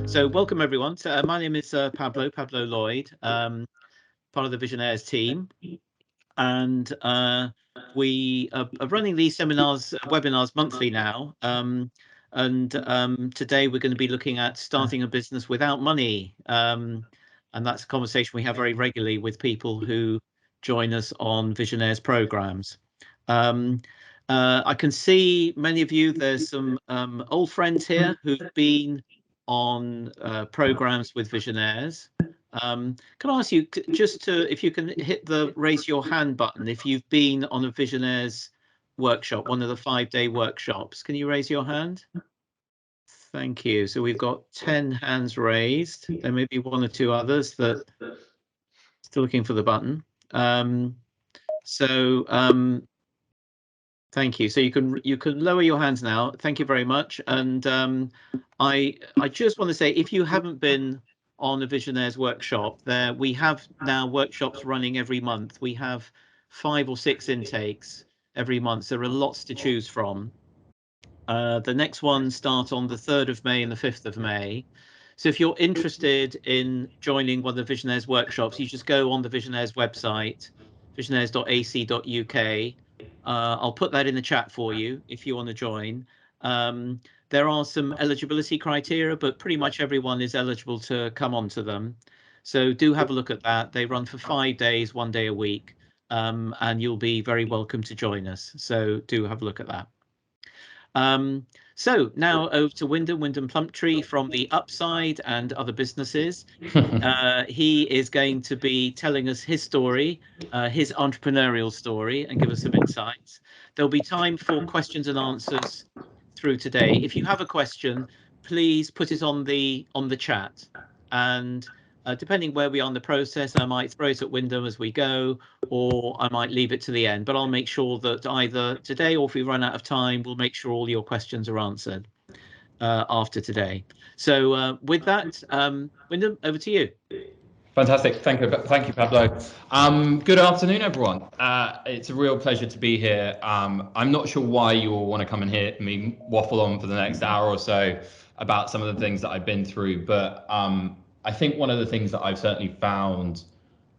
So welcome everyone. My name is Pablo Lloyd, part of the Visionnaires team, and we are running these webinars monthly now. Today we're going to be looking at starting a business without money, and that's a conversation we have very regularly with people who join us on Visionnaires programs. I can see many of you. There's some old friends here who've been on programs with Visionnaires. Can I ask you if you can hit the raise your hand button if you've been on a Visionnaires workshop, one of the 5-day workshops. Can you raise your hand? Thank you. So we've got 10 hands raised. There may be one or two others that are still looking for the button. Thank you. So you can lower your hands now. Thank you very much. And I just want to say, if you haven't been on a Visionnaires workshop, we have now workshops running every month. We have 5 or 6 intakes every month. So there are lots to choose from. The next one starts on the 3rd of May and the 5th of May. So if you're interested in joining one of the Visionnaires workshops, you just go on the Visionnaires website, visionnaires.ac.uk. I'll put that in the chat for you if you want to join. There are some eligibility criteria, but pretty much everyone is eligible to come onto them. So do have a look at that. They run for 5 days, 1 day a week, and you'll be very welcome to join us. So do have a look at that. So now over to Wyndham Plumptre from the Upside and other businesses. He is going to be telling us his story, his entrepreneurial story, and give us some insights. There'll be time for questions and answers through today. If you have a question, please put it on the chat, and depending where we are in the process, I might throw it at Wyndham as we go, or I might leave it to the end. But I'll make sure that either today, or if we run out of time, we'll make sure all your questions are answered after today. So with that, Wyndham, over to you. Fantastic. Thank you, Pablo. Good afternoon, everyone. It's a real pleasure to be here. I'm not sure why you all want to come and hear me waffle on for the next hour or so about some of the things that I've been through, but I think one of the things that I've certainly found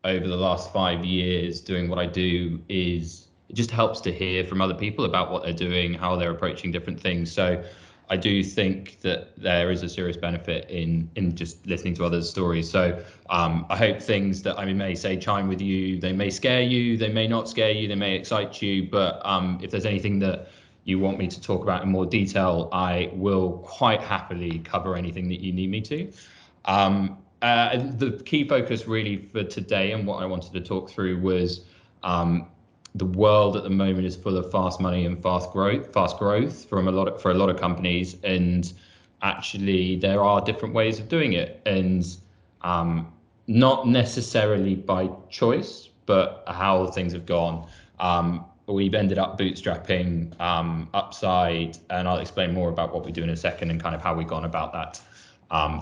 over the last 5 years doing what I do is it just helps to hear from other people about what they're doing, how they're approaching different things. So I do think that there is a serious benefit in just listening to others' stories. So I hope things that I may say chime with you. They may scare you, they may not scare you, they may excite you, but if there's anything that you want me to talk about in more detail, I will quite happily cover anything that you need me to. The key focus really for today and what I wanted to talk through was the world at the moment is full of fast money and fast growth for a lot of companies, and actually there are different ways of doing it, and not necessarily by choice, but how things have gone. We've ended up bootstrapping Upside, and I'll explain more about what we do in a second and kind of how we've gone about that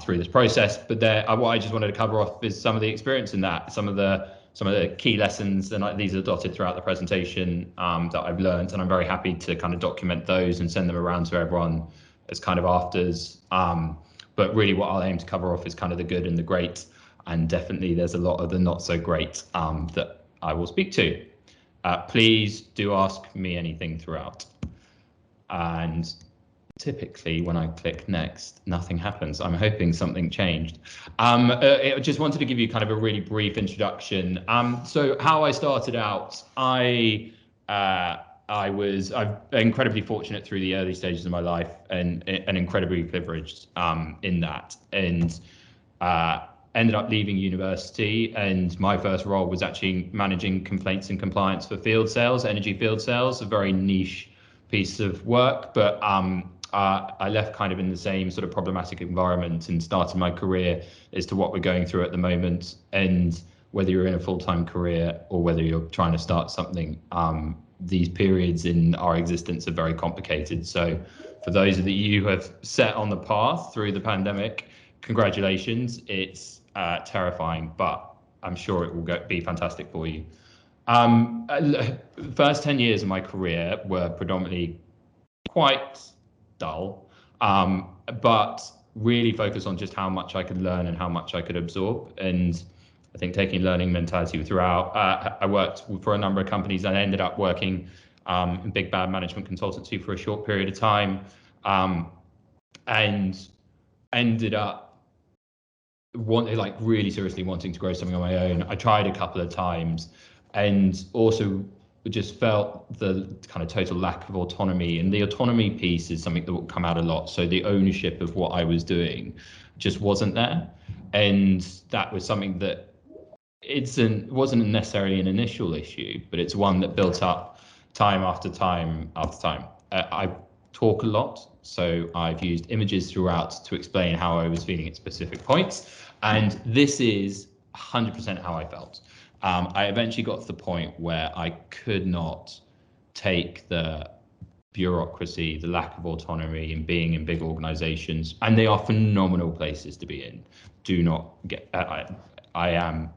through this process. But what I just wanted to cover off is some of the experience in that, some of the key lessons, and these are dotted throughout the presentation that I've learned, and I'm very happy to kind of document those and send them around to everyone as kind of afters. But really what I'll aim to cover off is kind of the good and the great, and definitely there's a lot of the not so great that I will speak to. Please do ask me anything throughout. And typically when I click next, nothing happens. I'm hoping something changed. I just wanted to give you kind of a really brief introduction. So how I started out, I'm incredibly fortunate through the early stages of my life, and incredibly privileged in that, and ended up leaving university, and my first role was actually managing complaints and compliance for field sales, energy field sales, a very niche piece of work, but I left kind of in the same sort of problematic environment and started my career as to what we're going through at the moment. And whether you're in a full-time career or whether you're trying to start something, these periods in our existence are very complicated. So for those of you who have set on the path through the pandemic, congratulations. It's terrifying, but I'm sure it will be fantastic for you. First 10 years of my career were predominantly quite dull, but really focus on just how much I could learn and how much I could absorb. And I think taking learning mentality throughout, I worked for a number of companies and I ended up working in big bad management consultancy for a short period of time, and ended up really seriously wanting to grow something on my own. I tried a couple of times and also just felt the kind of total lack of autonomy, and the autonomy piece is something that will come out a lot. So the ownership of what I was doing just wasn't there, and that was something that wasn't necessarily an initial issue, but it's one that built up time after time after time. I talk a lot, so I've used images throughout to explain how I was feeling at specific points, and this is 100% how I felt. I eventually got to the point where I could not take the bureaucracy, the lack of autonomy in being in big organizations, and they are phenomenal places to be in. Do not get, I am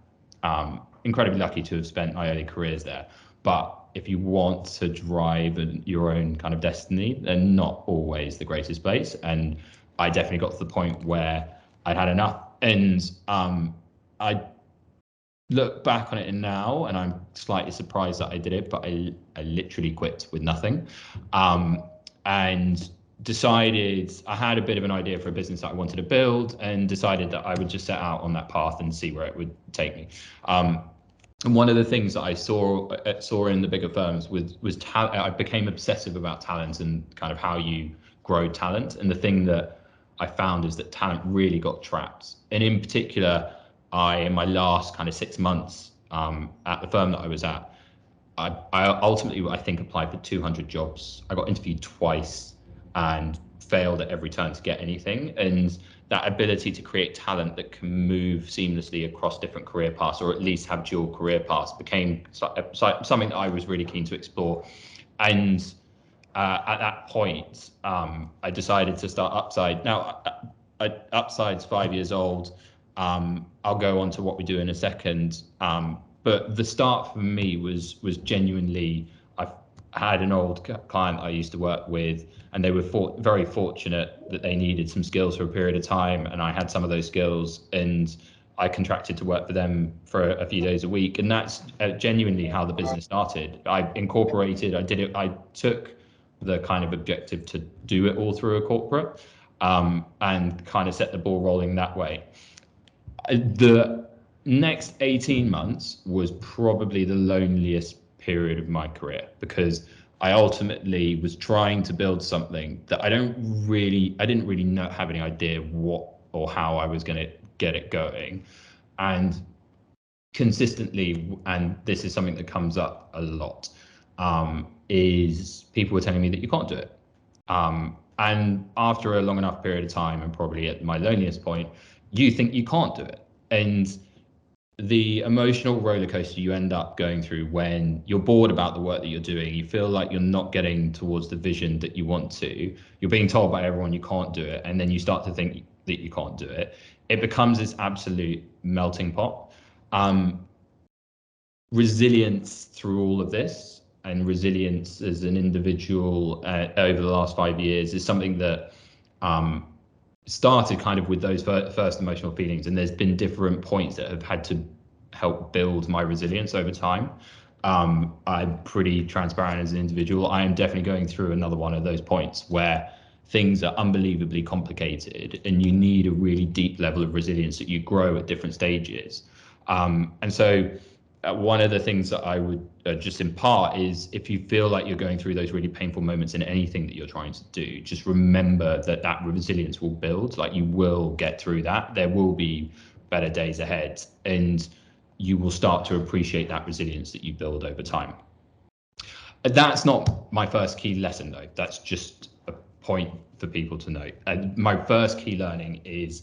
incredibly lucky to have spent my early careers there, but if you want to drive your own kind of destiny, they're not always the greatest place. And I definitely got to the point where I'd had enough, and I look back on it now and I'm slightly surprised that I did it, but I literally quit with nothing, and decided I had a bit of an idea for a business that I wanted to build, and decided that I would just set out on that path and see where it would take me. And one of the things that I saw in the bigger firms was talent. I became obsessive about talent and kind of how you grow talent. And the thing that I found is that talent really got trapped. And in particular, in my last kind of 6 months at the firm that I was at, I ultimately, I think, applied for 200 jobs. I got interviewed twice and failed at every turn to get anything. And that ability to create talent that can move seamlessly across different career paths, or at least have dual career paths, became something that I was really keen to explore. And at that point, I decided to start Upside. Now, Upside's 5 years old. I'll go on to what we do in a second. But the start for me was genuinely, I had an old client I used to work with, and they were very fortunate that they needed some skills for a period of time, and I had some of those skills, and I contracted to work for them for a few days a week, and that's genuinely how the business started. I took the kind of objective to do it all through a corporate, and kind of set the ball rolling that way. The next 18 months was probably the loneliest period of my career, because I ultimately was trying to build something that I didn't really have any idea what or how I was going to get it going. And consistently, and this is something that comes up a lot, is people were telling me that you can't do it. And after a long enough period of time, and probably at my loneliest point, you think you can't do it. And the emotional roller coaster you end up going through when you're bored about the work that you're doing, you feel like you're not getting towards the vision that you want to, you're being told by everyone you can't do it, and then you start to think that you can't do it. It becomes this absolute melting pot. Resilience through all of this, and resilience as an individual over the last 5 years, is something that started kind of with those first emotional feelings, and there's been different points that have had to help build my resilience over time. I'm pretty transparent as an individual. I am definitely going through another one of those points where things are unbelievably complicated, and you need a really deep level of resilience that you grow at different stages. And so one of the things that I would just impart is, if you feel like you're going through those really painful moments in anything that you're trying to do, just remember that that resilience will build. Like, you will get through that. There will be better days ahead, and you will start to appreciate that resilience that you build over time. That's not my first key lesson, though. That's just a point for people to note. My first key learning is,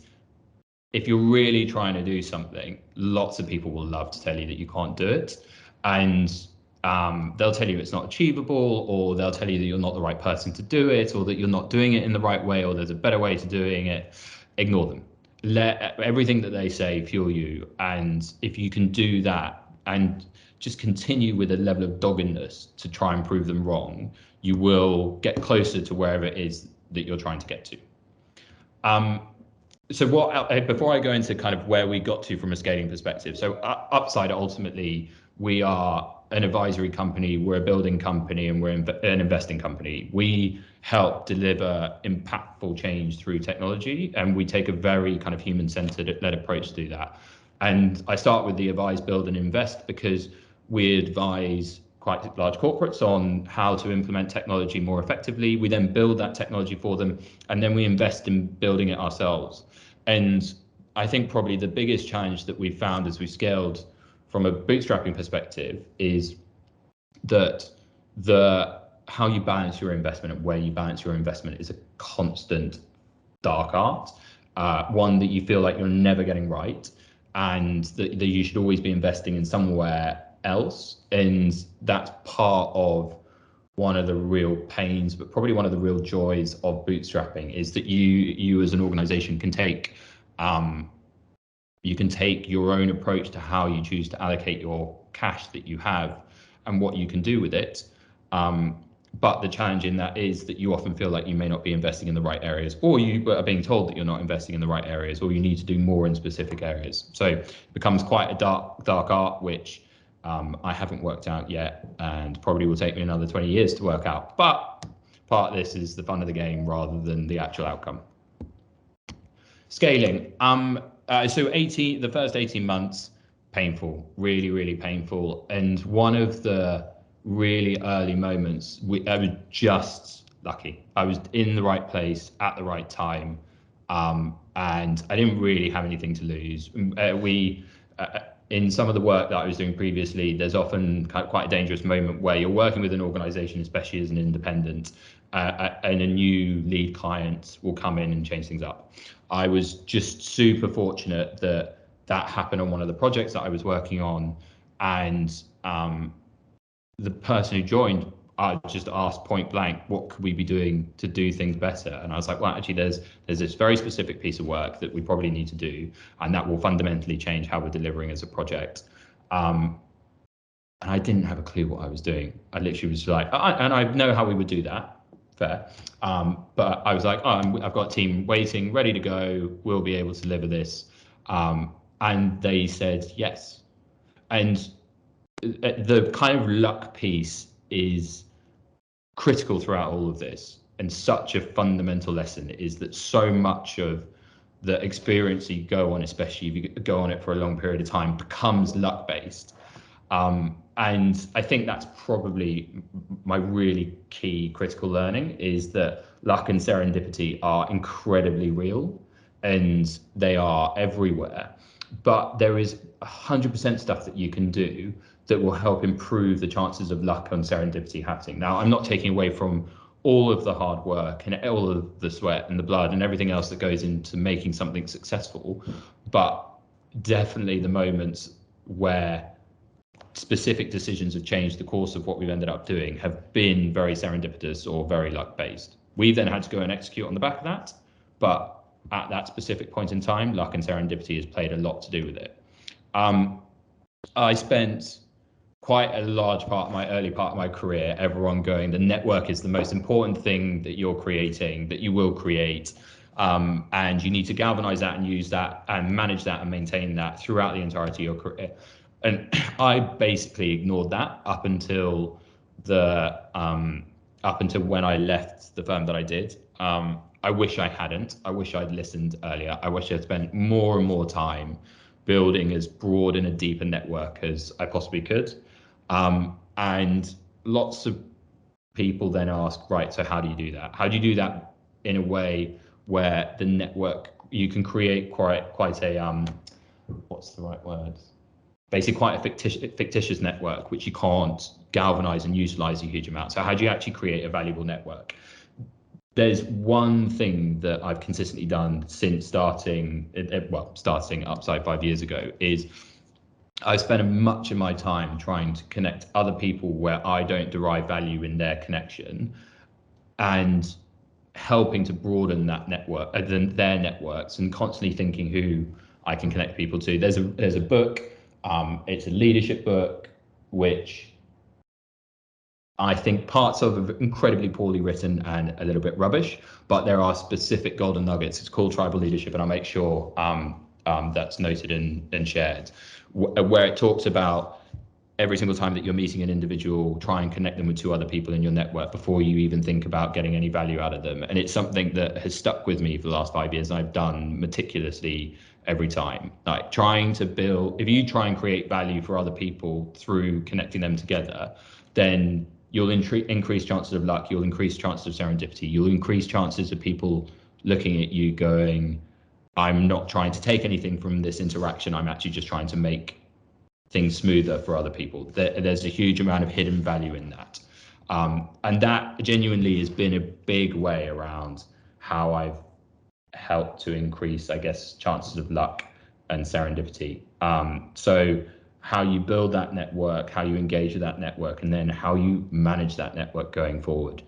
if you're really trying to do something, lots of people will love to tell you that you can't do it. And they'll tell you it's not achievable, or they'll tell you that you're not the right person to do it, or that you're not doing it in the right way, or there's a better way to doing it. Ignore them. Let everything that they say fuel you. And if you can do that and just continue with a level of doggedness to try and prove them wrong, you will get closer to wherever it is that you're trying to get to. So before I go into kind of where we got to from a scaling perspective, so Upside, ultimately, we are an advisory company, we're a building company, and we're an investing company. We help deliver impactful change through technology, and we take a very kind of human-centered led approach to do that. And I start with the advise, build, and invest because we advise quite large corporates on how to implement technology more effectively. We then build that technology for them, and then we invest in building it ourselves. And I think probably the biggest challenge that we've found as we scaled from a bootstrapping perspective is that how you balance your investment and where you balance your investment is a constant dark art, one that you feel like you're never getting right, and that you should always be investing in somewhere else. And that's part of one of the real pains, but probably one of the real joys of bootstrapping, is that you as an organization can take your own approach to how you choose to allocate your cash that you have and what you can do with it. But the challenge in that is that you often feel like you may not be investing in the right areas, or you are being told that you're not investing in the right areas, or you need to do more in specific areas. So it becomes quite a dark art, which I haven't worked out yet, and probably will take me another 20 years to work out. But part of this is the fun of the game rather than the actual outcome. Scaling. So the first 18 months, painful, really, really painful. And one of the really early moments, I was just lucky. I was in the right place at the right time, and I didn't really have anything to lose. In some of the work that I was doing previously, there's often quite a dangerous moment where you're working with an organization, especially as an independent, and a new lead client will come in and change things up. I was just super fortunate that happened on one of the projects that I was working on, and the person who joined, I just asked point blank, what could we be doing to do things better? And I was like, well, actually, there's this very specific piece of work that we probably need to do, and that will fundamentally change how we're delivering as a project. And I didn't have a clue what I was doing. I literally was like, and I know how we would do that, fair. But I was like, I've got a team waiting, ready to go. We'll be able to deliver this. And they said yes. And the kind of luck piece is critical throughout all of this, and such a fundamental lesson is that so much of the experience you go on, especially if you go on it for a long period of time, becomes luck based. And I think that's probably my really key critical learning, is that luck and serendipity are incredibly real and they are everywhere, but there is 100% stuff that you can do that will help improve the chances of luck and serendipity happening. Now, I'm not taking away from all of the hard work and all of the sweat and the blood and everything else that goes into making something successful, but definitely the moments where specific decisions have changed the course of what we've ended up doing have been very serendipitous or very luck based. We've then had to go and execute on the back of that, but at that specific point in time, luck and serendipity has played a lot to do with it. I spent quite a large part of my early part of my career, everyone going, the network is the most important thing that you're creating, that you will create. And you need to galvanize that and use that and manage that and maintain that throughout the entirety of your career. And I basically ignored that up until when I left the firm that I did. I wish I hadn't. I wish I'd listened earlier. I wish I'd spent more and more time building as broad and a deeper network as I possibly could. And lots of people then ask, right, so how do you do that? How do you do that in a way where the network, you can create quite a, what's the right word? Basically quite a fictitious network, which you can't galvanize and utilize a huge amount. So how do you actually create a valuable network? There's one thing that I've consistently done since starting Upside 5 years ago, is I spend much of my time trying to connect other people where I don't derive value in their connection, and helping to broaden that network, their networks, and constantly thinking who I can connect people to. There's a book, it's a leadership book, which I think parts of it incredibly poorly written and a little bit rubbish, but there are specific golden nuggets. It's called Tribal Leadership, and I'll make sure that's noted and shared, where it talks about every single time that you're meeting an individual, try and connect them with 2 other people in your network before you even think about getting any value out of them. And it's something that has stuck with me for the last 5 years. I've done meticulously every time, like trying to build, if you try and create value for other people through connecting them together, then you'll increase chances of luck, you'll increase chances of serendipity, you'll increase chances of people looking at you going, I'm not trying to take anything from this interaction, I'm actually just trying to make things smoother for other people. There's a huge amount of hidden value in that. And that genuinely has been a big way around how I've helped to increase, I guess, chances of luck and serendipity. So how you build that network, how you engage with that network, and then how you manage that network going forward.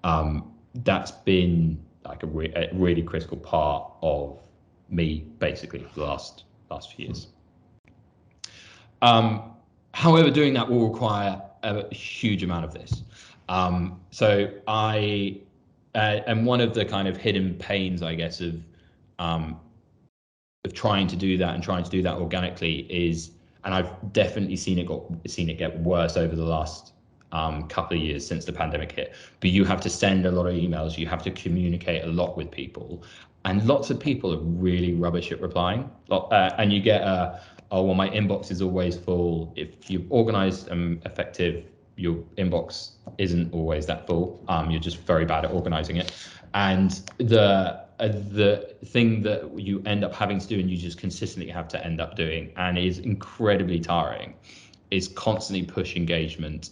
That's been like a really critical part of me, basically, for the last few years. However, doing that will require a huge amount of this. So I, and one of the kind of hidden pains, I guess, of trying to do that and trying to do that organically is, and I've definitely seen it get worse over the last couple of years since the pandemic hit. But you have to send a lot of emails, you have to communicate a lot with people, and lots of people are really rubbish at replying. And you get oh, well, my inbox is always full. If you're organized and effective, your inbox isn't always that full. You're just very bad at organizing it. And the thing that you end up having to do, and you just consistently have to end up doing, and is incredibly tiring, is constantly push engagement,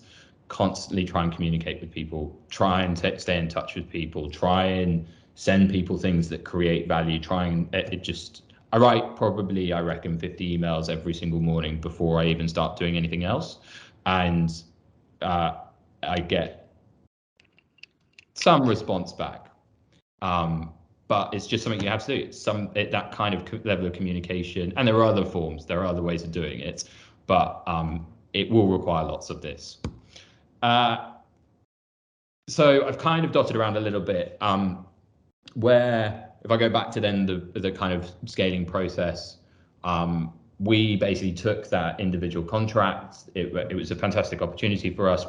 constantly try and communicate with people, try and stay in touch with people, try and send people things that create value, I write probably, I reckon, 50 emails every single morning before I even start doing anything else. And I get some response back. But it's just something you have to do. That kind of level of communication, and there are other forms, there are other ways of doing it, but it will require lots of this. So I've kind of dotted around a little bit, where if I go back to then the kind of scaling process, we basically took that individual contract. It was a fantastic opportunity for us.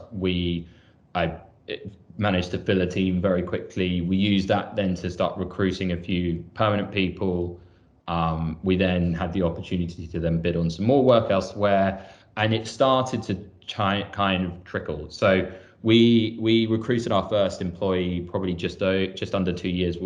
I managed to fill a team very quickly. We used that then to start recruiting a few permanent people. We then had the opportunity to then bid on some more work elsewhere, and it started to kind of trickle. So we recruited our first employee probably just under 2 years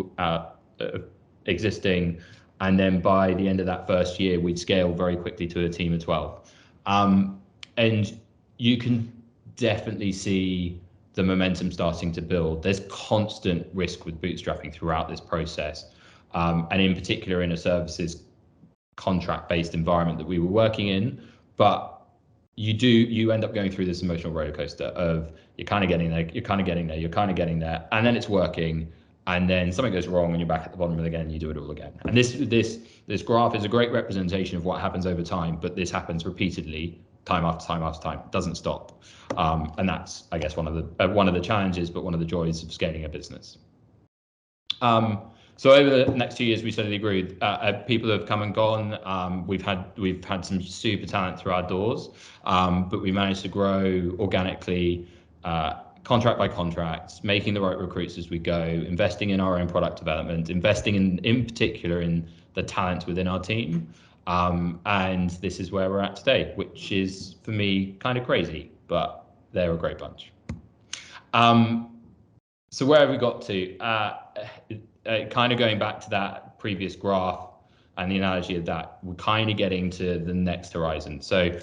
existing, and then by the end of that first year, we'd scale very quickly to a team of 12. And you can definitely see the momentum starting to build. There's constant risk with bootstrapping throughout this process, and in particular in a services contract-based environment that we were working in. But you end up going through this emotional roller coaster of you're kind of getting there, you're kind of getting there, you're kind of getting there, and then it's working, and then something goes wrong and you're back at the bottom of it again, and you do it all again. And this graph is a great representation of what happens over time, but this happens repeatedly, time after time after time. It doesn't stop. And that's, I guess, one of the challenges, but one of the joys of scaling a business. So over the next 2 years, we steadily grew. People have come and gone. We've had some super talent through our doors, but we managed to grow organically, contract by contract, making the right recruits as we go, investing in our own product development, investing in particular in the talent within our team. And this is where we're at today, which is, for me, kind of crazy, but they're a great bunch. So where have we got to? Kind of going back to that previous graph and the analogy of that, we're kind of getting to the next horizon. So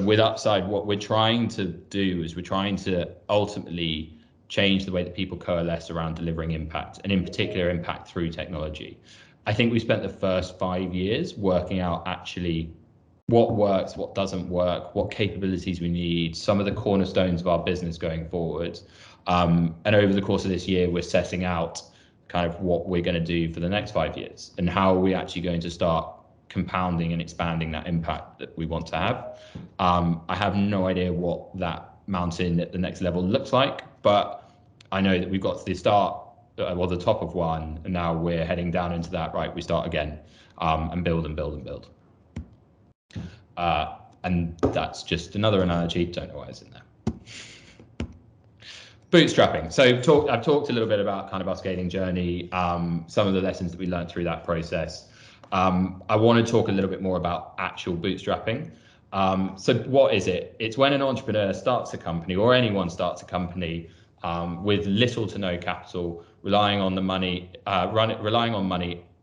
with Upside, what we're trying to do is we're trying to ultimately change the way that people coalesce around delivering impact, and in particular impact through technology. I think we spent the first 5 years working out actually what works, what doesn't work, what capabilities we need, some of the cornerstones of our business going forward. And over the course of this year, we're setting out kind of what we're going to do for the next 5 years, and how are we actually going to start compounding and expanding that impact that we want to have. I have no idea what that mountain at the next level looks like. But I know that we've got to the start, well, the top of one, and now we're heading down into that. Right, we start again, and build and build and build. And that's just another analogy. Don't know why it's in there. Bootstrapping. So I've talked a little bit about kind of our scaling journey, some of the lessons that we learned through that process. I want to talk a little bit more about actual bootstrapping. So what is it? It's when an entrepreneur starts a company, or anyone starts a company, with little to no capital, relying on money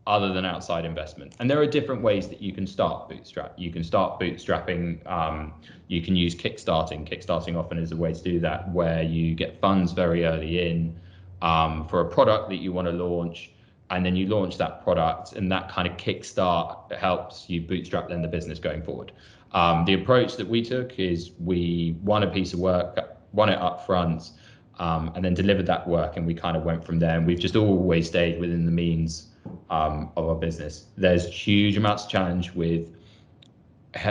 other than outside investment. And there are different ways that you can start bootstrap. You can start bootstrapping. You can use kickstarting. Kickstarting often is a way to do that, where you get funds very early in for a product that you want to launch, and then you launch that product, and that kind of kickstart helps you bootstrap then the business going forward. The approach that we took is we won a piece of work, won it up front, and then delivered that work, and we kind of went from there. And we've just always stayed within the means of our business. There's huge amounts of challenge with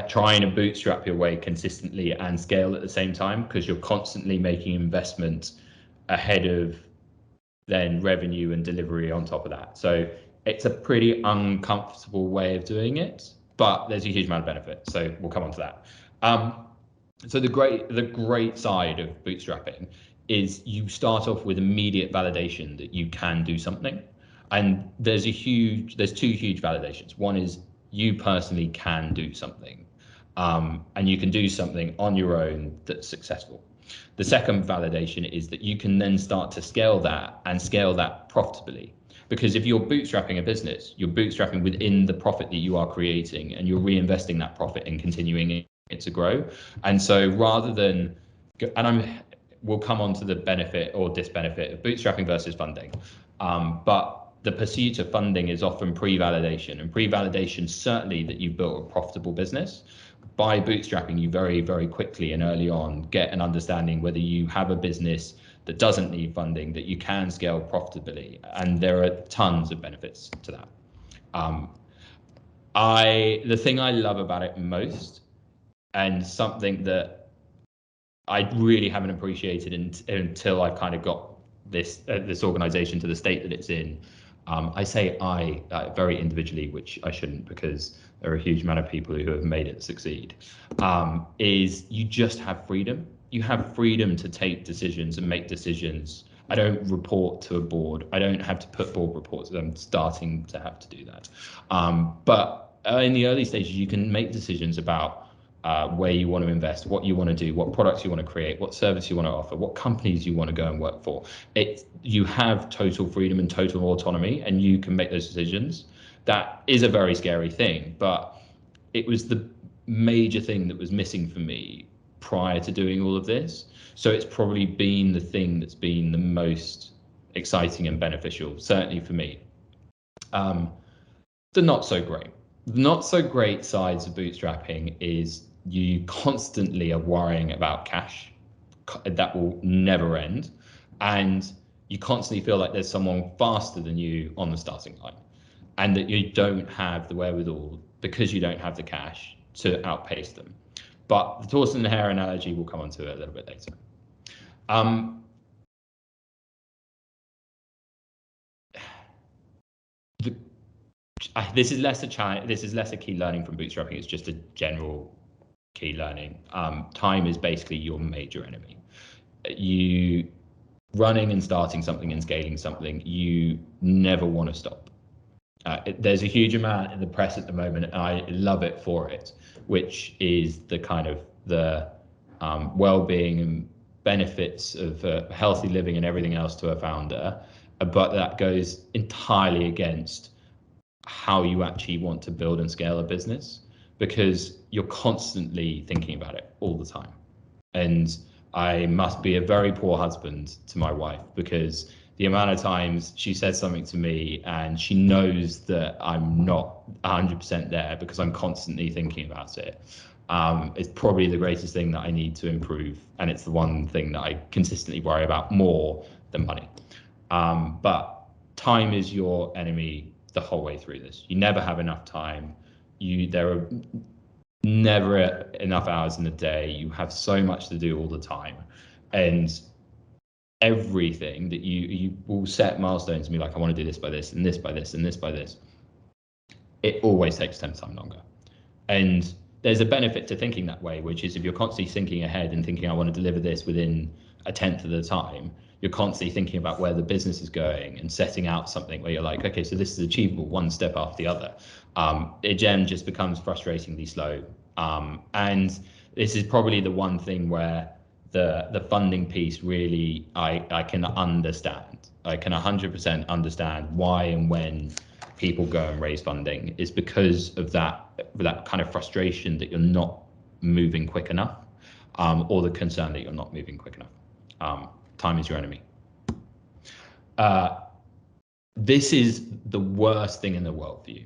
trying to bootstrap your way consistently and scale at the same time, because you're constantly making investment ahead of then revenue and delivery on top of that. So it's a pretty uncomfortable way of doing it, but there's a huge amount of benefit. So we'll come on to that. So the great side of bootstrapping is you start off with immediate validation that you can do something. And there's two huge validations. One is you personally can do something, and you can do something on your own that's successful. The second validation is that you can then start to scale that, and scale that profitably. Because if you're bootstrapping a business, you're bootstrapping within the profit that you are creating, and you're reinvesting that profit and continuing it to grow. And so rather than, we'll come on to the benefit or disbenefit of bootstrapping versus funding. But the pursuit of funding is often pre-validation, and pre-validation certainly that you've built a profitable business. By bootstrapping, you very, very quickly and early on get an understanding whether you have a business that doesn't need funding, that you can scale profitably, and there are tons of benefits to that. The thing I love about it most, and something that I really haven't appreciated until I've kind of got this organization to the state that it's in. I say very individually, which I shouldn't, because there are a huge amount of people who have made it succeed, is you just have freedom. You have freedom to take decisions and make decisions. I don't report to a board. I don't have to put board reports. I'm starting to have to do that. But in the early stages, you can make decisions about where you want to invest, what you want to do, what products you want to create, what service you want to offer, what companies you want to go and work for. You have total freedom and total autonomy, and you can make those decisions. That is a very scary thing, but it was the major thing that was missing for me prior to doing all of this. So it's probably been the thing that's been the most exciting and beneficial, certainly for me. The not so great sides of bootstrapping is you constantly are worrying about cash. That will never end. And you constantly feel like there's someone faster than you on the starting line, and that you don't have the wherewithal, because you don't have the cash, to outpace them. But the tortoise and the hare analogy, we'll come on to it a little bit later. This is less a challenge. This is less a key learning from bootstrapping. It's just a general key learning. Time is basically your major enemy. You running and starting something and scaling something, you never want to stop. There's a huge amount in the press at the moment, and I love it for it, which is the kind of the well-being and benefits of healthy living and everything else to a founder, but that goes entirely against how you actually want to build and scale a business, because you're constantly thinking about it all the time. And I must be a very poor husband to my wife, because the amount of times she says something to me and she knows that I'm not 100% there because I'm constantly thinking about it. It's probably the greatest thing that I need to improve, and it's the one thing that I consistently worry about more than money. But time is your enemy the whole way through this. You never have enough time. There are never enough hours in the day. You have so much to do all the time, and everything that you will set milestones and be like, I want to do this by this and this by this and this by this. It always takes 10 times longer. And there's a benefit to thinking that way, which is if you're constantly thinking ahead and thinking, I want to deliver this within a tenth of the time, you're constantly thinking about where the business is going and setting out something where you're like, okay, so this is achievable one step after the other. It then just becomes frustratingly slow. And this is probably the one thing where the funding piece really, I can understand. I can 100% understand why and when people go and raise funding is because of that kind of frustration that you're not moving quick enough, or the concern that you're not moving quick enough. Time is your enemy. This is the worst thing in the world for you.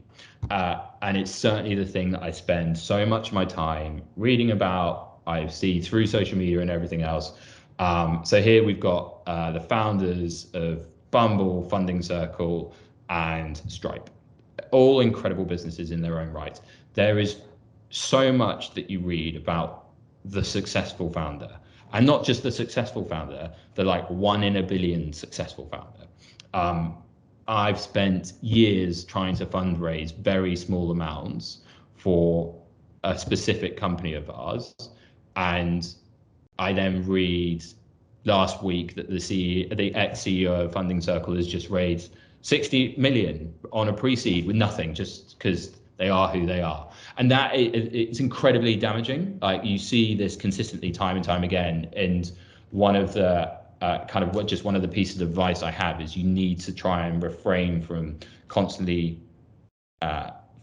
And it's certainly the thing that I spend so much of my time reading about, I see through social media and everything else. So here we've got the founders of Bumble, Funding Circle, and Stripe. All incredible businesses in their own right. There is so much that you read about the successful founder, and not just the successful founder, the like 1 in a billion successful founder. I've spent years trying to fundraise very small amounts for a specific company of ours, and I then read last week that the ex-CEO of Funding Circle has just raised 60 million on a pre-seed with nothing, just because they are who they are. And that it's incredibly damaging. Like, you see this consistently time and time again. And one of the one of the pieces of advice I have is you need to try and refrain from constantly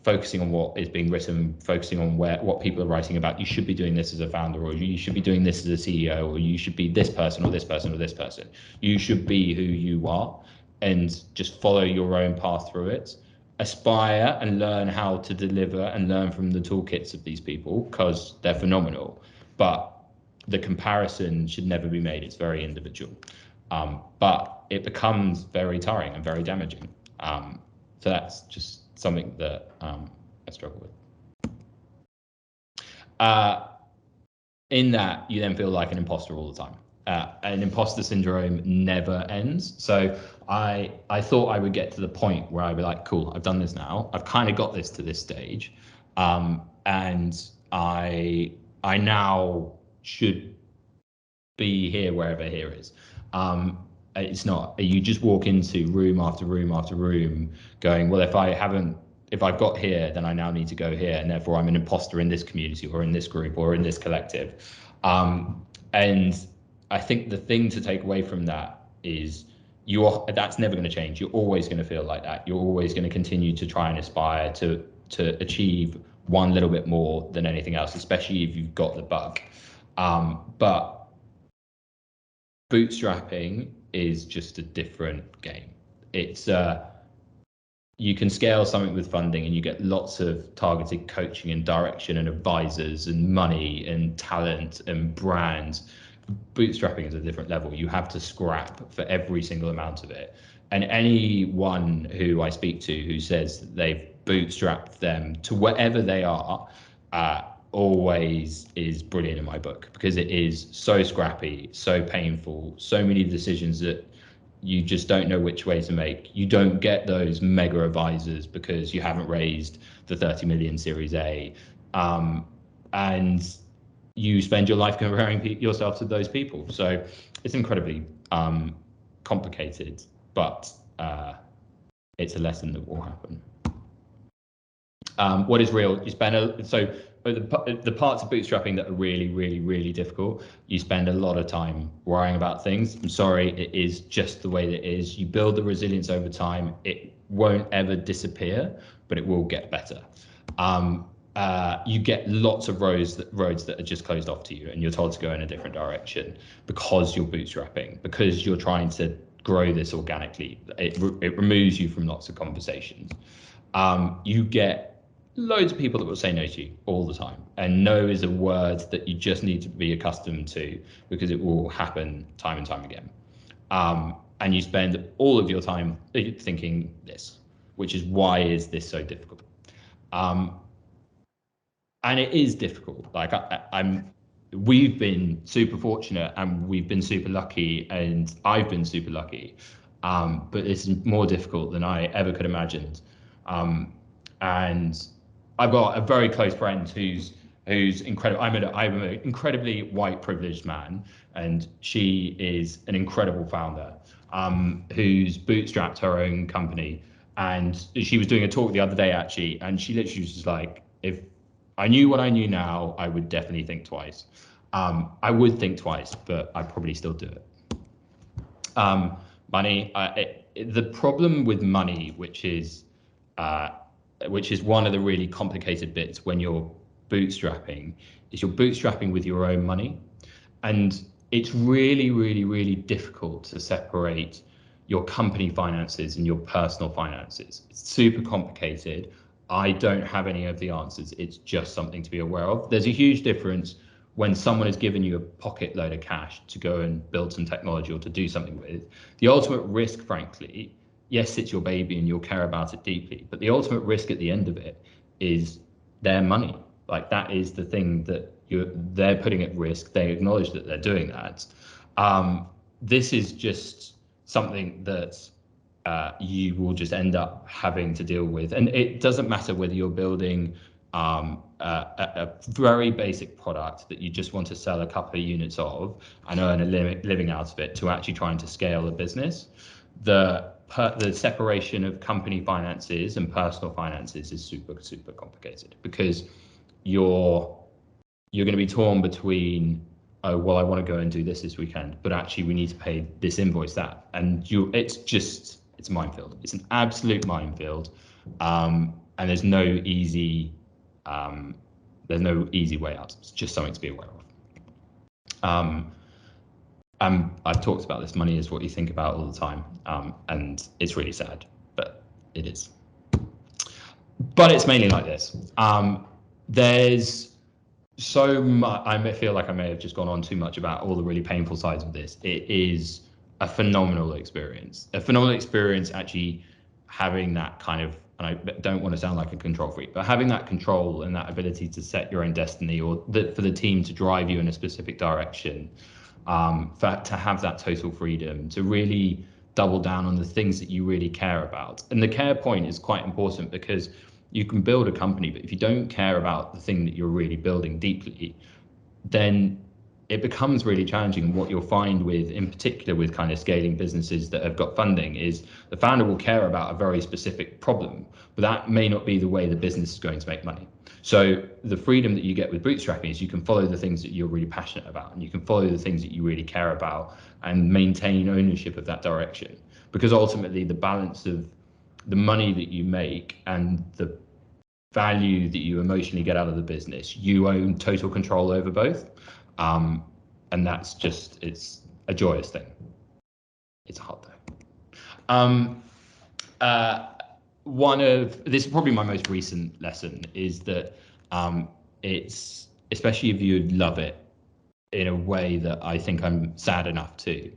focusing on what is being written, focusing on what people are writing about. You should be doing this as a founder, or you should be doing this as a CEO, or you should be this person or this person or this person. You should be who you are and just follow your own path through it. Aspire and learn how to deliver and learn from the toolkits of these people, because they're phenomenal. But the comparison should never be made. It's very individual. But it becomes very tiring and very damaging. So that's just something that I struggle with. In that, you then feel like an imposter all the time. And imposter syndrome never ends. So I thought I would get to the point where I'd be like, cool, I've done this now. I've kind of got this to this stage. And I now should be here wherever here is. It's not, you just walk into room after room after room going, well, if I've got here, then I now need to go here, and therefore I'm an imposter in this community or in this group or in this collective. And I think the thing to take away from that is that's never going to change. You're always going to feel like that. You're always going to continue to try and aspire to achieve one little bit more than anything else, especially if you've got the bug. But bootstrapping is just a different game. It's you can scale something with funding and you get lots of targeted coaching and direction and advisors and money and talent and brands. Bootstrapping is a different level. You have to scrap for every single amount of it. And anyone who I speak to who says that they've bootstrapped them to wherever they are, always is brilliant in my book, because it is so scrappy, so painful, so many decisions that you just don't know which way to make. You don't get those mega advisors because you haven't raised the 30 million Series A. And you spend your life comparing yourself to those people. So it's incredibly complicated, but it's a lesson that will happen. What is real? You spend the parts of bootstrapping that are really, really, really difficult, you spend a lot of time worrying about things. I'm sorry, it is just the way that it is. You build the resilience over time. It won't ever disappear, but it will get better. You get lots of roads that are just closed off to you, and you're told to go in a different direction because you're bootstrapping, because you're trying to grow this organically. It removes you from lots of conversations. You get loads of people that will say no to you all the time, and no is a word that you just need to be accustomed to, because it will happen time and time again. And you spend all of your time thinking this, which is, why is this so difficult? and it is difficult. Like we've been super fortunate and we've been super lucky, and I've been super lucky, but it's more difficult than I ever could imagined. And I've got a very close friend who's incredible. I'm an incredibly white privileged man, and she is an incredible founder, who's bootstrapped her own company. And she was doing a talk the other day actually, and she literally was just like, if I knew what I knew now, I would definitely think twice. I would think twice, but I'd probably still do it. Money, the problem with money, which is one of the really complicated bits when you're bootstrapping, is you're bootstrapping with your own money. And it's really, really, really difficult to separate your company finances and your personal finances. It's super complicated. I don't have any of the answers. It's just something to be aware of. There's a huge difference when someone has given you a pocket load of cash to go and build some technology or to do something with. The ultimate risk, frankly, yes, it's your baby and you'll care about it deeply, but the ultimate risk at the end of it is their money. Like, that is the thing that they're putting at risk. They acknowledge that they're doing that. This is just something that you will just end up having to deal with. And it doesn't matter whether you're building a very basic product that you just want to sell a couple of units of and earn a living out of it, to actually trying to scale a business. The separation of company finances and personal finances is super, super complicated, because you're going to be torn between, oh, well, I want to go and do this weekend, but actually we need to pay this invoice, that, and it's a minefield. It's an absolute minefield, and there's no easy way out. It's just something to be aware of. I've talked about this. Money is what you think about all the time, and it's really sad, but it is. But it's mainly like this. There's so much. I feel like I may have just gone on too much about all the really painful sides of this. It is a phenomenal experience. Actually having that kind of, and I don't want to sound like a control freak, but having that control and that ability to set your own destiny, or for the team to drive you in a specific direction, to have that total freedom, to really double down on the things that you really care about. And the care point is quite important, because you can build a company, but if you don't care about the thing that you're really building deeply, then it becomes really challenging. What you'll find with, in particular with kind of scaling businesses that have got funding, is the founder will care about a very specific problem, but that may not be the way the business is going to make money. So the freedom that you get with bootstrapping is you can follow the things that you're really passionate about, and you can follow the things that you really care about, and maintain ownership of that direction. Because ultimately the balance of the money that you make and the value that you emotionally get out of the business, you own total control over both. And that's just, it's a joyous thing. It's hard though. This is probably my most recent lesson, is that it's, especially if you love it in a way that I think I'm sad enough to,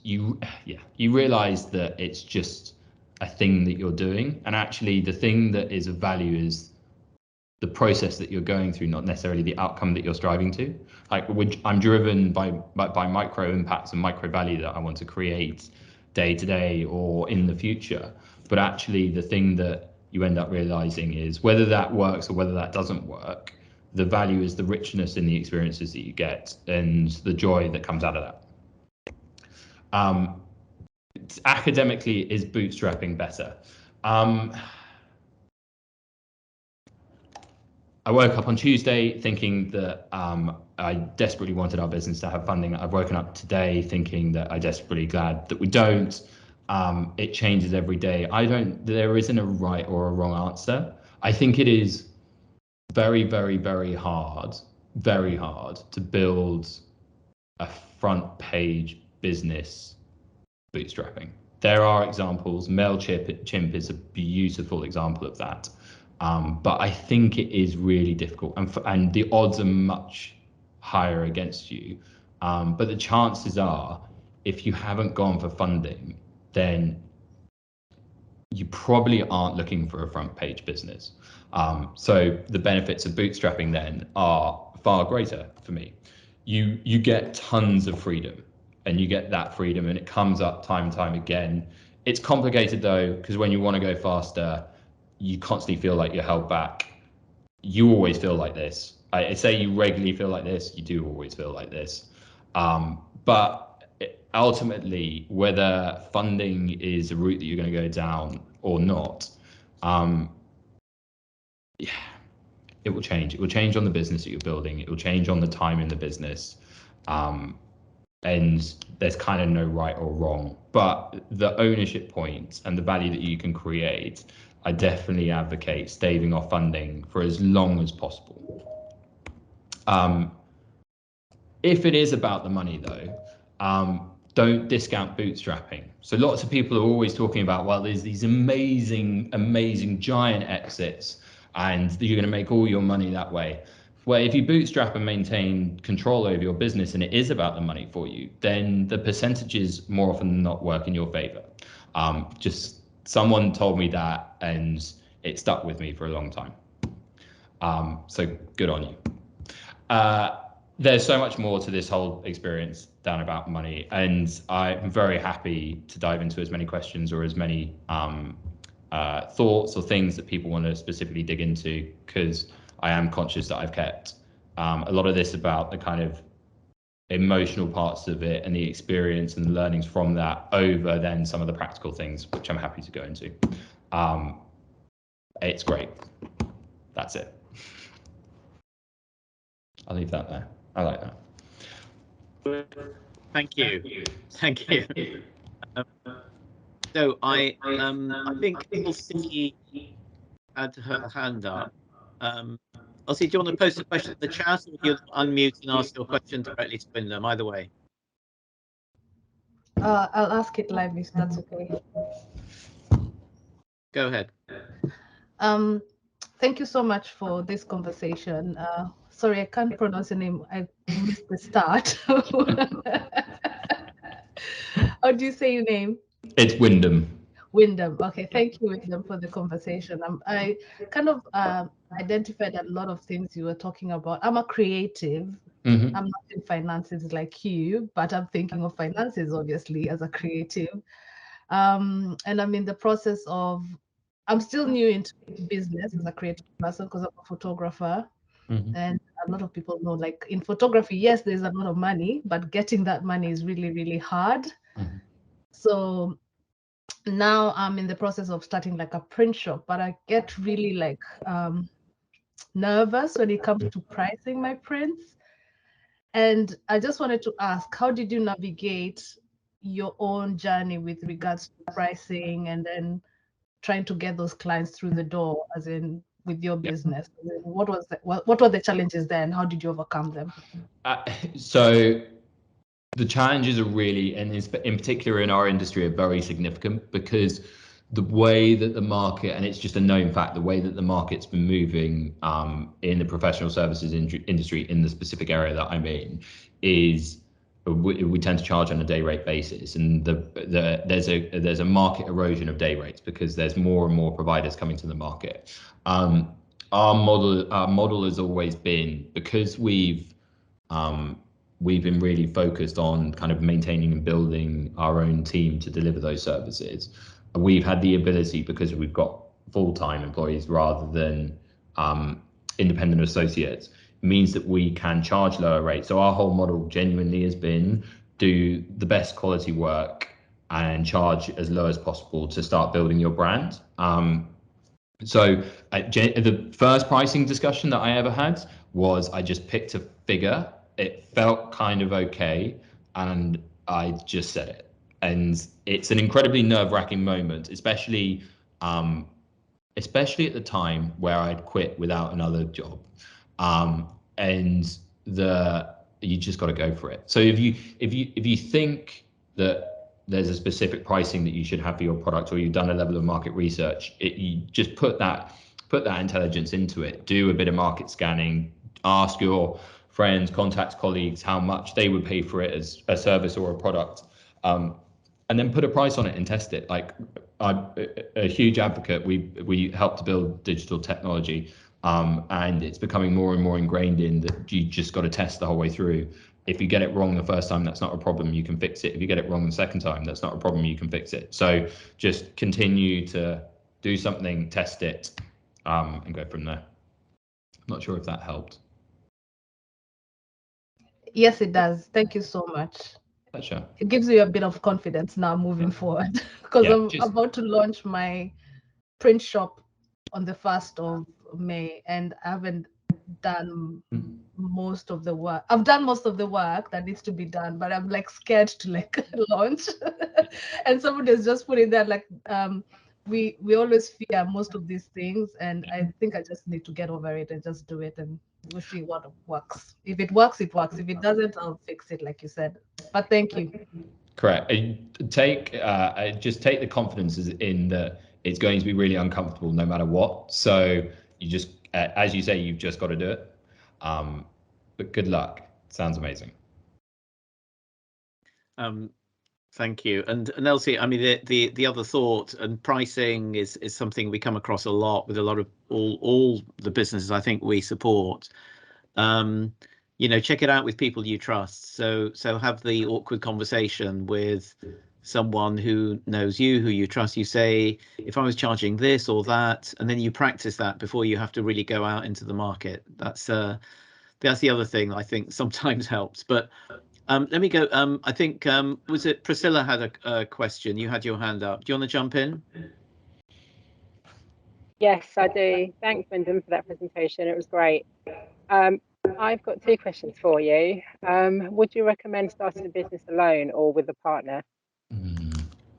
you realize that it's just a thing that you're doing, and actually the thing that is of value is the process that you're going through, not necessarily the outcome that you're striving to. Like, I'm driven by micro impacts and micro value that I want to create day to day or in the future. But actually the thing that you end up realizing is, whether that works or whether that doesn't work, the value is the richness in the experiences that you get and the joy that comes out of that. Academically, is bootstrapping better? I woke up on Tuesday thinking that I desperately wanted our business to have funding. I've woken up today thinking that I'm desperately glad that we don't. It changes every day. There isn't a right or a wrong answer. I think it is very, very, very hard to build a front page business bootstrapping. There are examples. MailChimp is a beautiful example of that. But I think it is really difficult, and the odds are much higher against you. But the chances are, if you haven't gone for funding, then you probably aren't looking for a front page business. So the benefits of bootstrapping then are far greater for me. You get tons of freedom, and you get that freedom, and it comes up time and time again. It's complicated though, because when you want to go faster, you constantly feel like you're held back. You always feel like this. I say you regularly feel like this, you do always feel like this. But ultimately, whether funding is a route that you're going to go down or not, yeah, it will change. It will change on the business that you're building. It will change on the time in the business. And there's kind of no right or wrong. But the ownership point and the value that you can create, I definitely advocate staving off funding for as long as possible. If it is about the money though, don't discount bootstrapping. So lots of people are always talking about, well, there's these amazing giant exits and you're going to make all your money that way. Well, if you bootstrap and maintain control over your business and it is about the money for you, then the percentages more often than not work in your favor. Just someone told me that and it stuck with me for a long time. So good on you. There's so much more to this whole experience than about money, and I'm very happy to dive into as many questions or as many thoughts or things that people want to specifically dig into, because I am conscious that I've kept a lot of this about the kind of emotional parts of it and the experience and the learnings from that over then some of the practical things, which I'm happy to go into. It's great. That's it. I'll leave that there. I like that. Thank you. So I think Elsie had her hand up. Elsie, do you want to post a question in the chat, or do you unmute and ask your question directly to Wyndham? Either way. I'll ask it live if that's okay. Go ahead. Thank you so much for this conversation. Sorry, I can't pronounce the name. I missed the start. How do you say your name? It's Wyndham. Wyndham. Okay, thank you, Wyndham, for the conversation. I kind of identified a lot of things you were talking about. I'm a creative. Mm-hmm. I'm not in finances like you, but I'm thinking of finances, obviously, as a creative. And I'm in the process of, I'm still new into business as a creative person because I'm a photographer. Mm-hmm. And a lot of people know, like in photography, yes, there's a lot of money, but getting that money is really, really hard. Mm-hmm. So now I'm in the process of starting like a print shop, but I get really like nervous when it comes to pricing my prints. And I just wanted to ask, how did you navigate your own journey with regards to pricing and then trying to get those clients through the door, as in with your business? What were the challenges there, and how did you overcome them? So the challenges are really, and in particular in our industry, are very significant, because the way that the market, and it's just a known fact, the way that the market's been moving in the professional services industry in the specific area that I'm in is we tend to charge on a day rate basis, and there's a market erosion of day rates because there's more and more providers coming to the market. Our model has always been, because we've been really focused on kind of maintaining and building our own team to deliver those services. We've had the ability, because we've got full-time employees rather than independent associates, means that we can charge lower rates. So our whole model genuinely has been do the best quality work and charge as low as possible to start building your brand. So the first pricing discussion that I ever had was I just picked a figure. It felt kind of okay, and I just said it. And it's an incredibly nerve-wracking moment, especially at the time where I'd quit without another job. And you just got to go for it. So if you think that there's a specific pricing that you should have for your product, or you've done a level of market research, you just put that intelligence into it. Do a bit of market scanning. Ask your friends, contacts, colleagues how much they would pay for it as a service or a product, and then put a price on it and test it. Like, a huge advocate. We help to build digital technology, and it's becoming more and more ingrained in that you just got to test the whole way through. If you get it wrong the first time, that's not a problem, you can fix it. If you get it wrong the second time, that's not a problem, you can fix it. So just continue to do something, test it, and go from there. I'm not sure if that helped. Yes, it does. Thank you so much. Pleasure. It gives you a bit of confidence now moving forward, because Yeah, I'm about to launch my print shop on the 1st of May, and I haven't done most of the work. I've done most of the work that needs to be done, but I'm like scared to like launch. And somebody's just put in there like, we always fear most of these things, and I think I just need to get over it and just do it, and we'll see what works. If it works, it works. If it doesn't, I'll fix it, like you said. But thank you. Correct. Just take the confidence in that it's going to be really uncomfortable no matter what. So you just, as you say, you've just got to do it. But good luck. Sounds amazing. Thank you. And Elsie, I mean, the other thought, and pricing is something we come across a lot with a lot of all the businesses I think we support. You know, check it out with people you trust. So have the awkward conversation with someone who knows you, who you trust. You say, if I was charging this or that, and then you practice that before you have to really go out into the market. That's the other thing I think sometimes helps. But let me go. I think, was it Priscilla had a question? You had your hand up. Do you want to jump in? Yes, I do. Thanks, Wyndham, for that presentation. It was great. I've got 2 questions for you. Would you recommend starting a business alone or with a partner?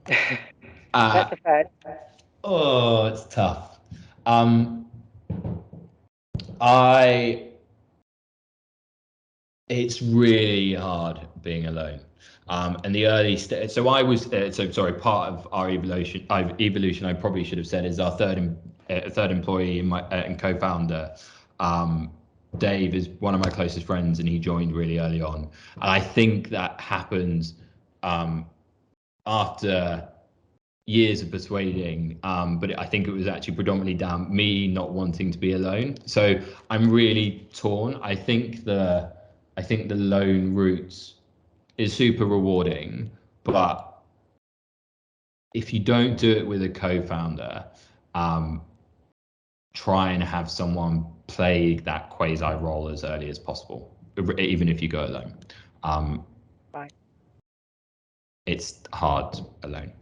That's the first. Oh, it's tough. It's really hard being alone. And the early stage. So I was. Part of our evolution. I probably should have said is our third employee and co-founder. Dave is one of my closest friends, and he joined really early on. And I think that happened after years of persuading, but I think it was actually predominantly down me not wanting to be alone. So I'm really torn. I think the lone route is super rewarding, but if you don't do it with a co-founder, try and have someone play that quasi role as early as possible, even if you go alone. Right. It's hard alone.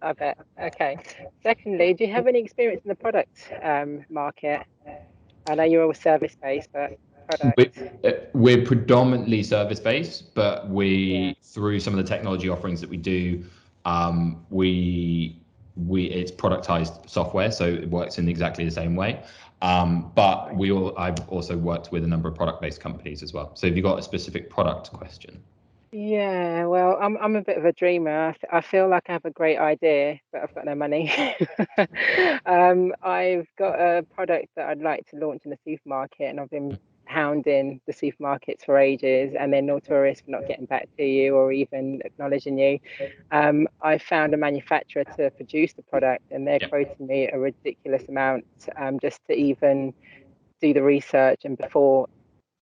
I bet. Okay. Secondly, do you have any experience in the product market? I know you're all service-based, but product. We're predominantly service-based, but through some of the technology offerings that we do, it's productized software, so it works in exactly the same way. But I've also worked with a number of product-based companies as well. So have you got a specific product question? Yeah, well, I'm a bit of a dreamer. I feel like I have a great idea, but I've got no money. I've got a product that I'd like to launch in the supermarket, and I've been hounding the supermarkets for ages, and they're notorious for not getting back to you or even acknowledging you. I found a manufacturer to produce the product, and they're quoting me a ridiculous amount just to even do the research and before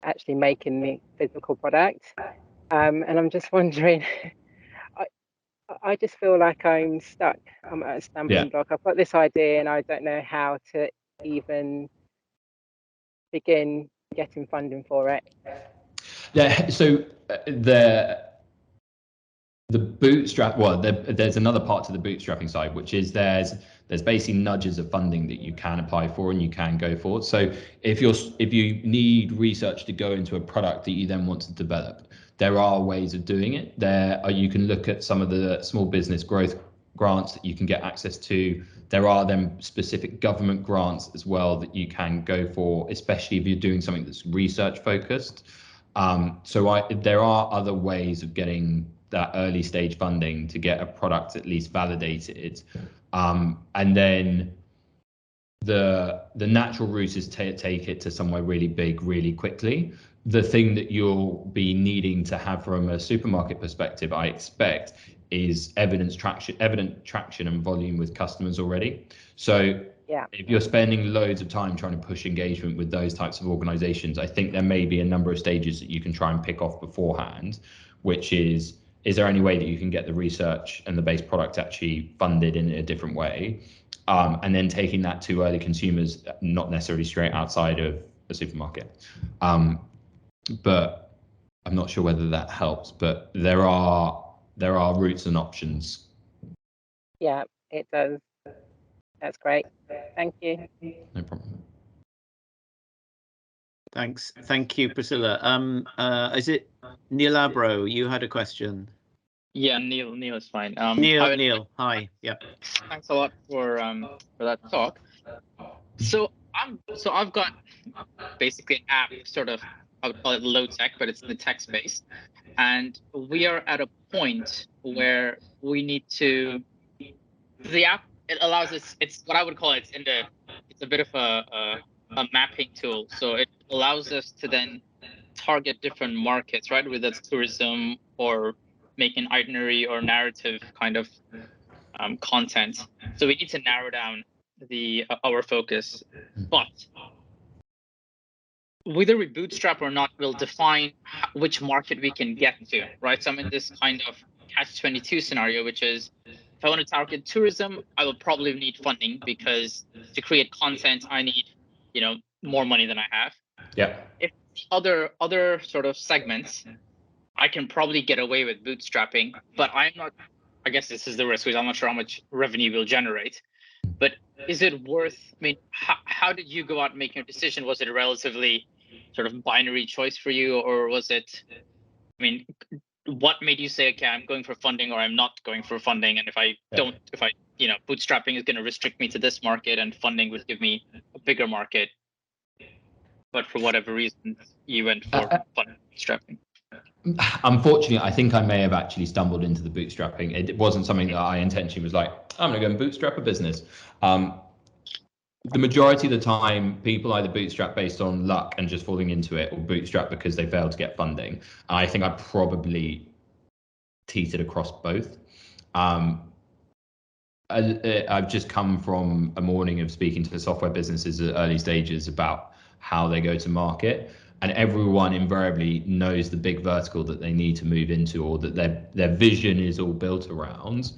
actually making the physical product. And I'm just wondering, I just feel like I'm stuck. I'm at a stumbling block. I've got this idea and I don't know how to even begin getting funding for it. Yeah, so the bootstrap, there's another part to the bootstrapping side, which is there's basically nudges of funding that you can apply for and you can go for. So if you need research to go into a product that you then want to develop, there are ways of doing it. You can look at some of the small business growth grants that you can get access to. There are then specific government grants as well that you can go for, especially if you're doing something that's research focused. There are other ways of getting that early stage funding to get a product at least validated, and then the natural route is to take it to somewhere really big really quickly. The thing that you'll be needing to have from a supermarket perspective, I expect, is evident traction and volume with customers already. So if you're spending loads of time trying to push engagement with those types of organizations, I think there may be a number of stages that you can try and pick off beforehand, which is there any way that you can get the research and the base product actually funded in a different way? And then taking that to early consumers, not necessarily straight outside of a supermarket. But I'm not sure whether that helps, but there are routes and options. Yeah, it does. That's great. Thank you. No problem. Thanks. Thank you, Priscilla. Is it Neil Abro? You had a question. Yeah, Neil is fine. Neil, hi. Yeah. Thanks a lot for that talk. So I've got basically an app, sort of, I would call it low tech, but it's in the tech space, and we are at a point where we need to. The app, it allows us. It's what I would call it's a bit of a mapping tool. So it allows us to then target different markets, right? Whether it's tourism or making itinerary or narrative kind of content. So we need to narrow down our focus. But whether we bootstrap or not will define which market we can get to, right? So I'm in this kind of catch-22 scenario, which is if I want to target tourism, I will probably need funding, because to create content, I need, more money than I have. Yeah. If other sort of segments, I can probably get away with bootstrapping, but I'm not. I guess this is the risk, because I'm not sure how much revenue we'll generate. But is it worth? I mean, how did you go out making a decision? Was it a relatively sort of binary choice for you, or was it? I mean, what made you say, okay, I'm going for funding or I'm not going for funding? And if I don't, bootstrapping is going to restrict me to this market, and funding would give me a bigger market. But for whatever reason, you went for bootstrapping. Unfortunately, I think I may have actually stumbled into the bootstrapping. It wasn't something that I intentionally was like, I'm going to go and bootstrap a business. The majority of the time, people either bootstrap based on luck and just falling into it, or bootstrap because they failed to get funding. And I think I probably teetered across both. I've just come from a morning of speaking to the software businesses at early stages about how they go to market, and everyone invariably knows the big vertical that they need to move into, or that their vision is all built around.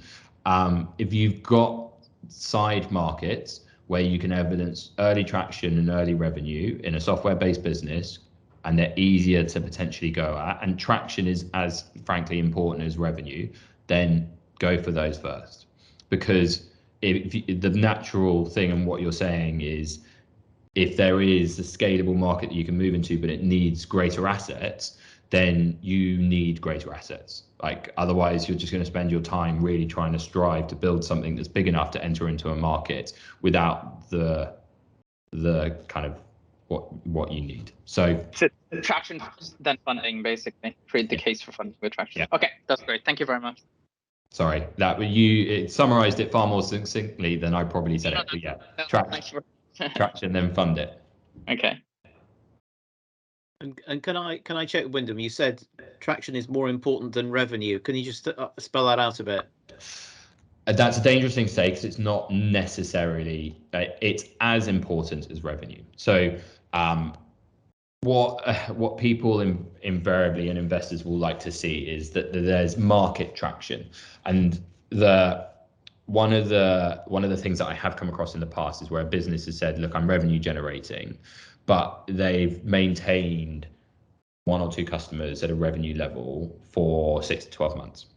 If you've got side markets where you can evidence early traction and early revenue in a software-based business, and they're easier to potentially go at, and traction is as frankly important as revenue, then go for those first. Because the natural thing, and what you're saying is, if there is a scalable market that you can move into, but it needs greater assets, then you need greater assets. Like, otherwise you're just going to spend your time really trying to strive to build something that's big enough to enter into a market without the kind of what you need. So traction first, then funding, basically. Create the case for funding with traction. Yeah. Okay, that's great. Thank you very much. Sorry, it summarized it far more succinctly than I probably said it. But yeah, traction, then fund it. Okay. And can I check, Wyndham? You said traction is more important than revenue. Can you just spell that out a bit? That's a dangerous thing to say, because it's not necessarily. It's as important as revenue. So what people invariably and investors will like to see is that there's market traction, and one of the things that I have come across in the past is where a business has said, look, I'm revenue generating, but they've maintained 1 or 2 customers at a revenue level for 6 to 12 months.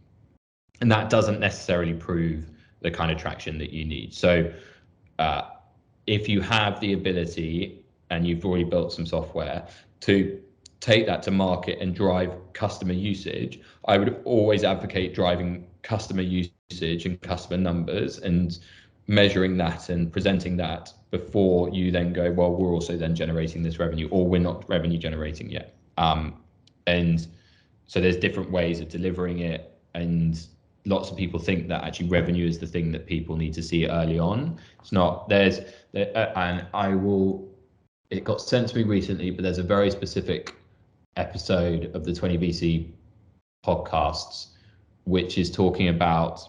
And that doesn't necessarily prove the kind of traction that you need. So if you have the ability, and you've already built some software, to take that to market and drive customer usage, I would always advocate driving customer usage and customer numbers, and measuring that and presenting that before you then go, well, we're also then generating this revenue, or we're not revenue generating yet. And so there's different ways of delivering it, and lots of people think that actually revenue is the thing that people need to see early on. It's not. It got sent to me recently, but there's a very specific episode of the 20VC podcasts which is talking about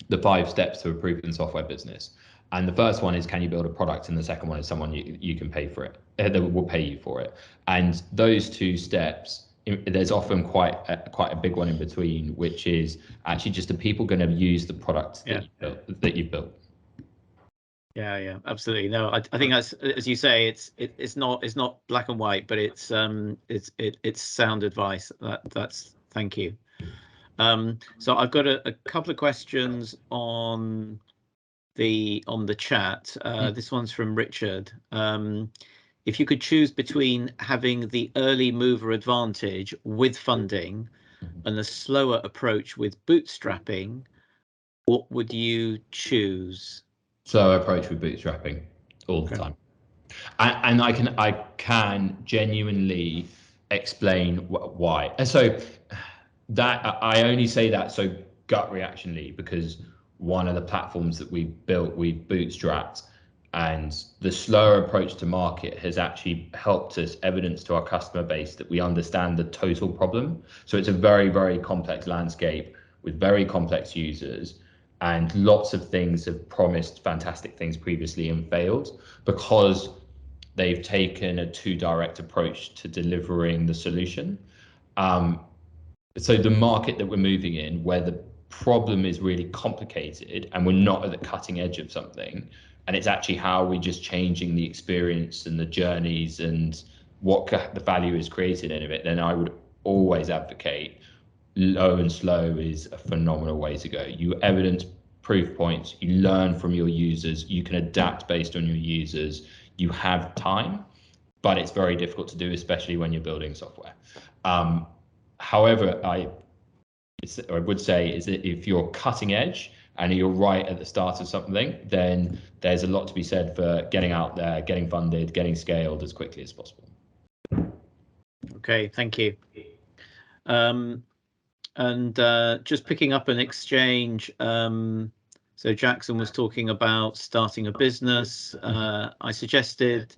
the 5 steps to a proven software business. And the first one is, can you build a product? And the second one is someone you can pay for it, that will pay you for it. And those 2 steps, there's often quite a big one in between, which is actually just, are people going to use the product that you've built? Yeah, absolutely. No, I think that's, as you say, it's not black and white, but it's sound advice. That's thank you. So I've got a couple of questions on the chat. This one's from Richard. If you could choose between having the early mover advantage with funding and a slower approach with bootstrapping, what would you choose? Slow approach with bootstrapping all the time. And I can genuinely explain why. And so that I only say that so gut reactionally, because one of the platforms that we built, we bootstrapped, and the slower approach to market has actually helped us evidence to our customer base that we understand the total problem. So it's a very, very complex landscape with very complex users, and lots of things have promised fantastic things previously and failed because they've taken a too direct approach to delivering the solution. So the market that we're moving in, where the problem is really complicated and we're not at the cutting edge of something, and it's actually how we're just changing the experience and the journeys and what the value is created in it, then I would always advocate low and slow is a phenomenal way to go. You evidence proof points, you learn from your users, you can adapt based on your users, you have time, but it's very difficult to do, especially when you're building software. However, I would say is that if you're cutting edge and you're right at the start of something, then there's a lot to be said for getting out there, getting funded, getting scaled as quickly as possible. Okay, thank you. And just picking up an exchange, so Jackson was talking about starting a business. I suggested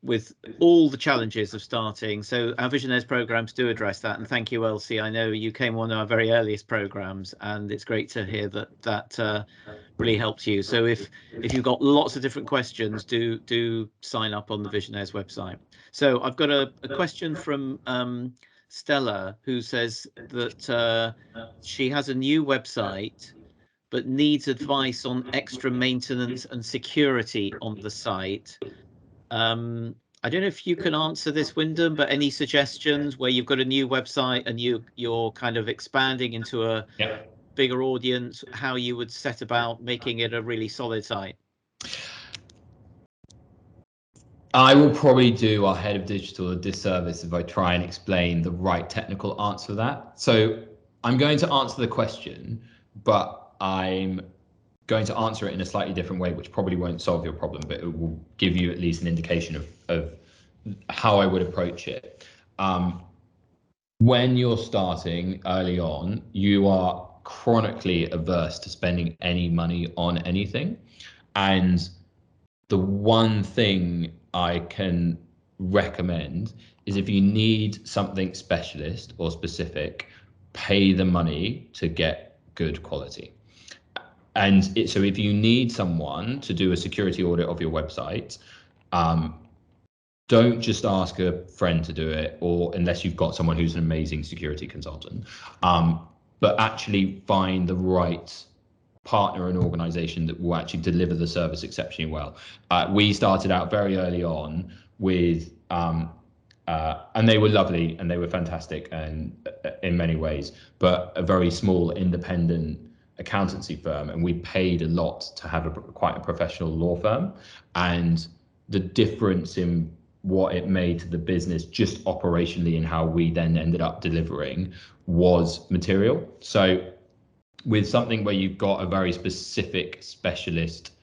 with all the challenges of starting, so our Visionnaires programs do address that, and thank you, Elsie. I know you came on our very earliest programs, and it's great to hear that really helps you. So if you've got lots of different questions, do sign up on the Visionnaires website. So I've got a question from Stella, who says that she has a new website but needs advice on extra maintenance and security on the site. I don't know if you can answer this, Wyndham, but any suggestions where you've got a new website and you're kind of expanding into a bigger audience, how you would set about making it a really solid site? I will probably do our head of digital a disservice if I try and explain the right technical answer to that. So I'm going to answer the question, but I'm going to answer it in a slightly different way, which probably won't solve your problem, but it will give you at least an indication of how I would approach it. When you're starting early on, you are chronically averse to spending any money on anything. And the one thing I can recommend is, if you need something specialist or specific, pay the money to get good quality. And so if you need someone to do a security audit of your website, don't just ask a friend to do it, or unless you've got someone who's an amazing security consultant, but actually find the right partner and organization that will actually deliver the service exceptionally well. We started out very early on with, and they were lovely and they were fantastic and in many ways, but a very small independent accountancy firm, and we paid a lot to have quite a professional law firm, and the difference in what it made to the business just operationally and how we then ended up delivering was material. So with something where you've got a very specific specialist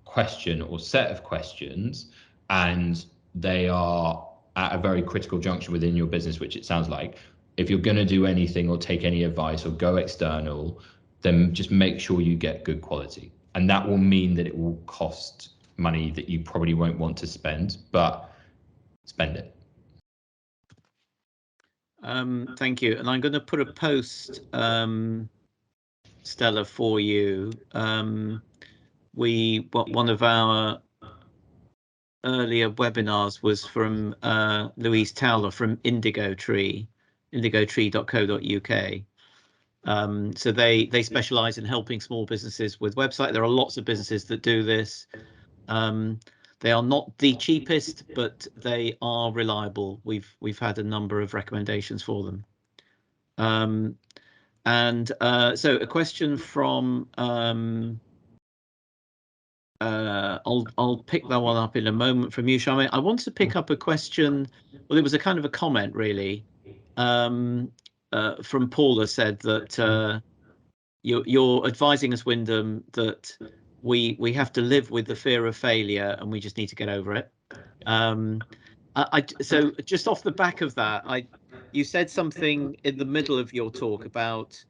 question or set of questions, and they are at a very critical juncture within your business, which it sounds like, if you're going to do anything or take any advice or go external, then just make sure you get good quality. And that will mean that it will cost money that you probably won't want to spend, but spend it. Thank you. And I'm going to put a post, Stella, for you. One of our earlier webinars was from Louise Towler from Indigo Tree, indigotree.co.uk. So they specialize in helping small businesses with website. There are lots of businesses that do this. They are not the cheapest, but they are reliable. We've had a number of recommendations for them. So a question from I'll pick that one up in a moment from you, Charmaine. I want to pick up a question. Well, it was a kind of a comment, really, from Paula. Said that you're advising us, Wyndham, that we have to live with the fear of failure, and we just need to get over it. So just off the back of that, you said something in the middle of your talk about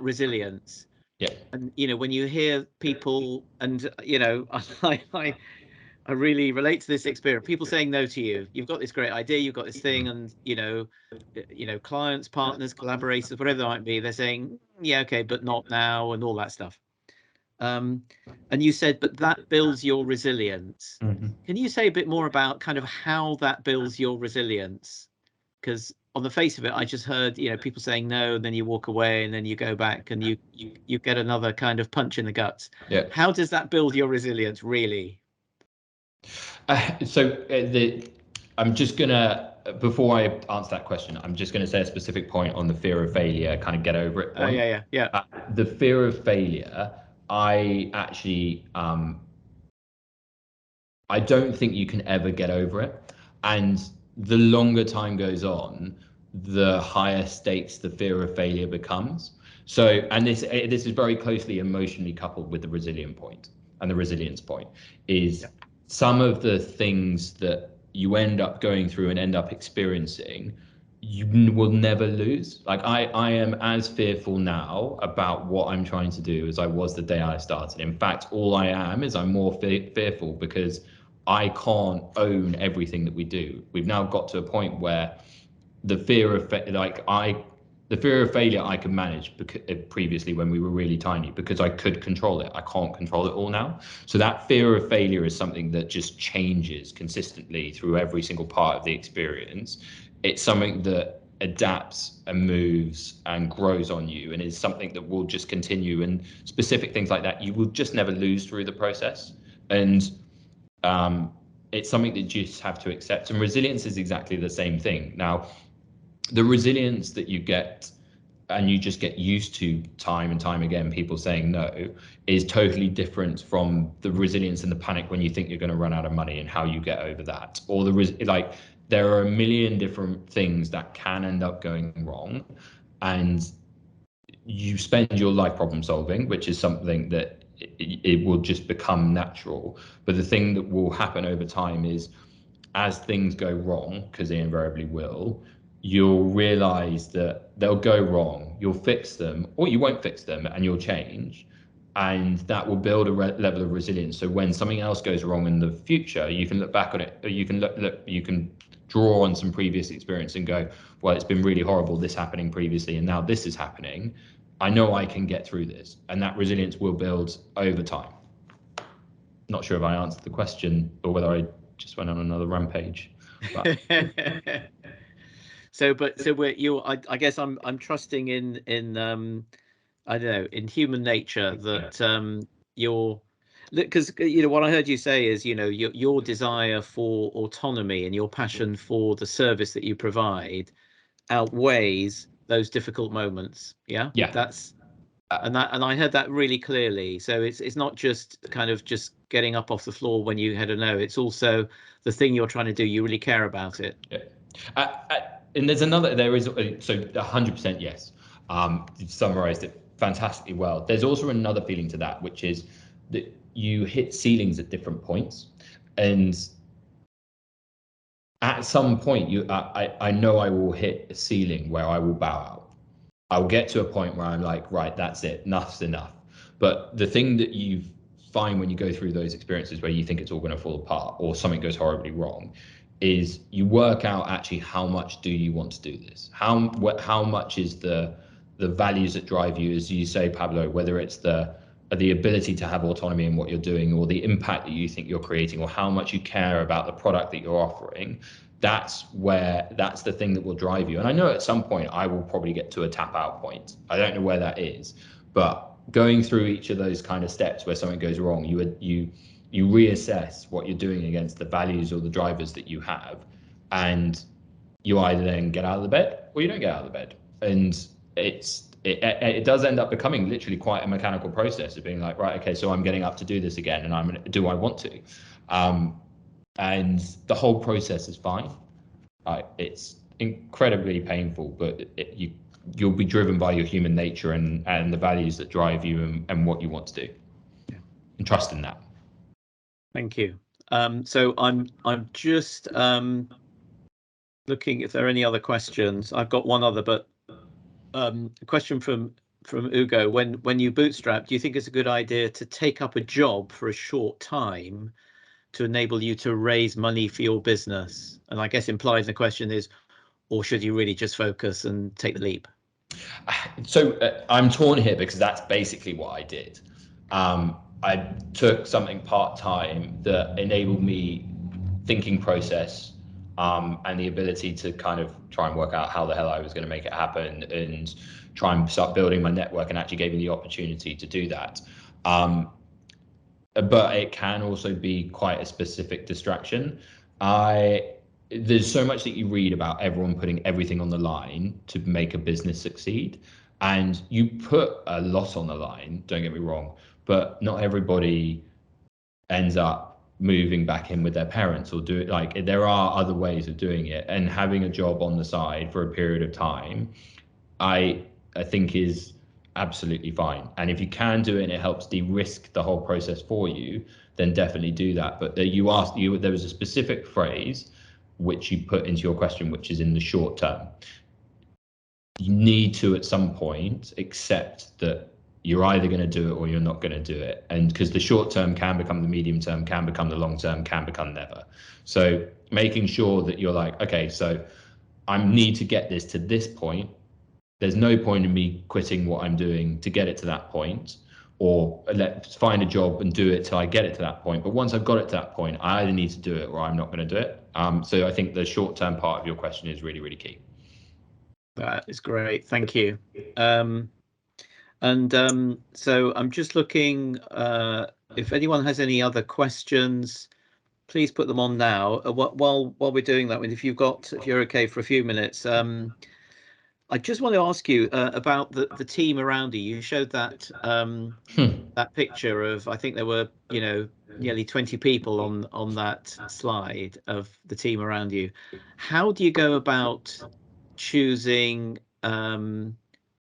resilience. Yeah. And when you hear people, and I really relate to this experience. People saying no to you. You've got this great idea. You've got this thing, and clients, partners, collaborators, whatever they might be. They're saying, yeah, okay, but not now, and all that stuff. And you said, but that builds your resilience. Mm-hmm. Can you say a bit more about kind of how that builds your resilience? Because on the face of it, I just heard, people saying no, and then you walk away, and then you go back, and you get another kind of punch in the guts. Yeah. How does that build your resilience, really? I'm just gonna, before I answer that question, I'm just gonna say a specific point on the fear of failure, kind of get over it point. Yeah. The fear of failure, I actually, I don't think you can ever get over it. And the longer time goes on, the higher stakes the fear of failure becomes. So, and this is very closely emotionally coupled with the resilient point, and the resilience point is some of the things that you end up going through and end up experiencing, you will never lose. Like I am as fearful now about what I'm trying to do as I was the day I started. In fact, all I am is I'm more fearful because I can't own everything that we do. We've now got to a point where the fear of failure I could manage previously when we were really tiny because I could control it. I can't control it all now. So that fear of failure is something that just changes consistently through every single part of the experience. It's something that adapts and moves and grows on you, and is something that will just continue. And specific things like that, you will just never lose through the process. And it's something that you just have to accept. And resilience is exactly the same thing. Now, the resilience that you get, and you just get used to time and time again, people saying no, is totally different from the resilience and the panic when you think you're going to run out of money and how you get over that. Or there are a million different things that can end up going wrong, and you spend your life problem solving, which is something that it will just become natural. But the thing that will happen over time is, as things go wrong, because they invariably will, you'll realize that they'll go wrong, you'll fix them, or you won't fix them, and you'll change. And that will build a level of resilience. So when something else goes wrong in the future, you can look back on it, or you can draw on some previous experience and go, well, it's been really horrible, this happening previously, and now this is happening. I know I can get through this, and that resilience will build over time. Not sure if I answered the question or whether I just went on another rampage. But. I guess I'm trusting in I don't know, in human nature that because what I heard you say is your desire for autonomy and your passion for the service that you provide outweighs those difficult moments. Yeah. That's and I heard that really clearly. So it's not just kind of just getting up off the floor when you had a no. It's also the thing you're trying to do. You really care about it. Yeah. And there is so 100% yes. You've summarized it fantastically well. There's also another feeling to that, which is that you hit ceilings at different points, and at some point I know I will hit a ceiling where I will bow out. I'll get to a point where I'm like, right, that's it, enough's enough. But the thing that you find when you go through those experiences where you think it's all going to fall apart or something goes horribly wrong is you work out actually how much do you want to do this? How much is the values that drive you, as you say, Pablo, whether it's the ability to have autonomy in what you're doing, or the impact that you think you're creating, or how much you care about the product that you're offering. That's the thing that will drive you. And I know at some point I will probably get to a tap out point. I don't know where that is, but going through each of those kind of steps where something goes wrong, you reassess what you're doing against the values or the drivers that you have, and you either then get out of the bed or you don't get out of the bed. And it does end up becoming literally quite a mechanical process of being like, right, okay, so I'm getting up to do this again, and do I want to? And the whole process is fine. It's incredibly painful, but you'll be driven by your human nature and the values that drive you and what you want to do. Yeah. And trust in that. Thank you. So I'm just looking if there are any other questions. I've got one other, but a question from Ugo. When you bootstrap, do you think it's a good idea to take up a job for a short time to enable you to raise money for your business? And I guess implied in the question is, or should you really just focus and take the leap? So I'm torn here, because that's basically what I did. I took something part-time that enabled me thinking process and the ability to kind of try and work out how the hell I was going to make it happen and try and start building my network, and actually gave me the opportunity to do that. But it can also be quite a specific distraction. There's so much that you read about everyone putting everything on the line to make a business succeed, and you put a lot on the line, don't get me wrong, but not everybody ends up moving back in with their parents or do it. Like, there are other ways of doing it, and having a job on the side for a period of time, I think is absolutely fine. And if you can do it and it helps de-risk the whole process for you, then definitely do that. But there was a specific phrase which you put into your question, which is in the short term. You need to, at some point, accept that you're either going to do it or you're not going to do it. And because the short term can become the medium term, can become the long term, can become never. So making sure that you're like, okay, so I need to get this to this point. There's no point in me quitting what I'm doing to get it to that point, or let's find a job and do it till I get it to that point. But once I've got it to that point, I either need to do it or I'm not going to do it. So I think the short-term part of your question is really, really key. That is great. Thank you. So I'm just looking, if anyone has any other questions, please put them on now. While we're doing that, if you're okay for a few minutes, I just want to ask you about the team around you. You showed that that picture of, I think there were, nearly 20 people on that slide of the team around you. How do you go about choosing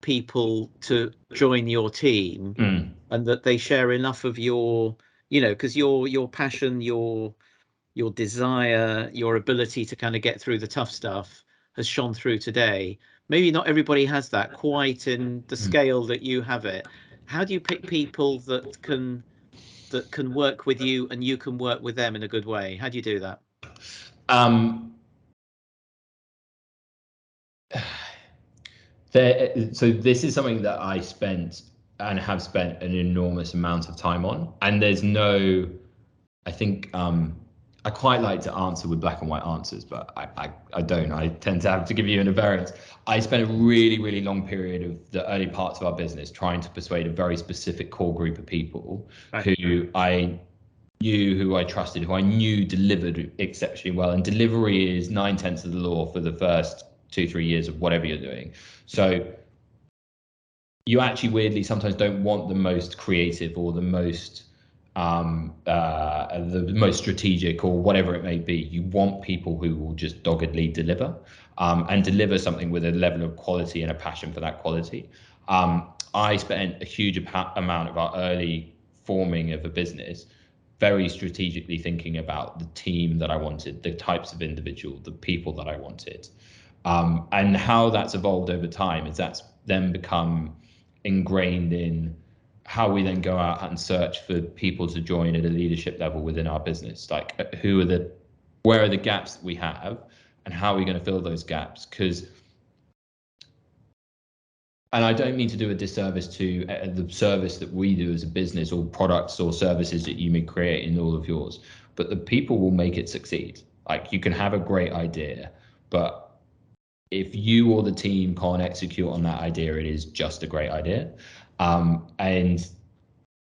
people to join your team, and that they share enough of your, because your passion, your desire, your ability to kind of get through the tough stuff has shone through today. Maybe not everybody has that quite in the scale that you have it. How do you pick people that can work with you and you can work with them in a good way? How do you do that? So this is something that I spent and have spent an enormous amount of time on, and there's no, I think, I quite like to answer with black and white answers, but I don't. I tend to have to give you an variance. I spent a really, really long period of the early parts of our business trying to persuade a very specific core group of people who I knew, who I trusted, who I knew delivered exceptionally well. And delivery is 9/10 of the law for the first 2-3 years of whatever you're doing. So you actually weirdly sometimes don't want the most creative or the most strategic or whatever it may be. You want people who will just doggedly deliver and deliver something with a level of quality and a passion for that quality. I spent a huge amount of our early forming of a business very strategically thinking about the team that I wanted, the types of individual, the people that I wanted. And how that's evolved over time is that's then become ingrained in how we then go out and search for people to join at a leadership level within our business. Like, who are the where are the gaps that we have, and how are we going to fill those gaps? And I don't mean to do a disservice to the service that we do as a business, or products or services that you may create in all of yours, but the people will make it succeed. Like, you can have a great idea, but if you or the team can't execute on that idea, it is just a great idea. And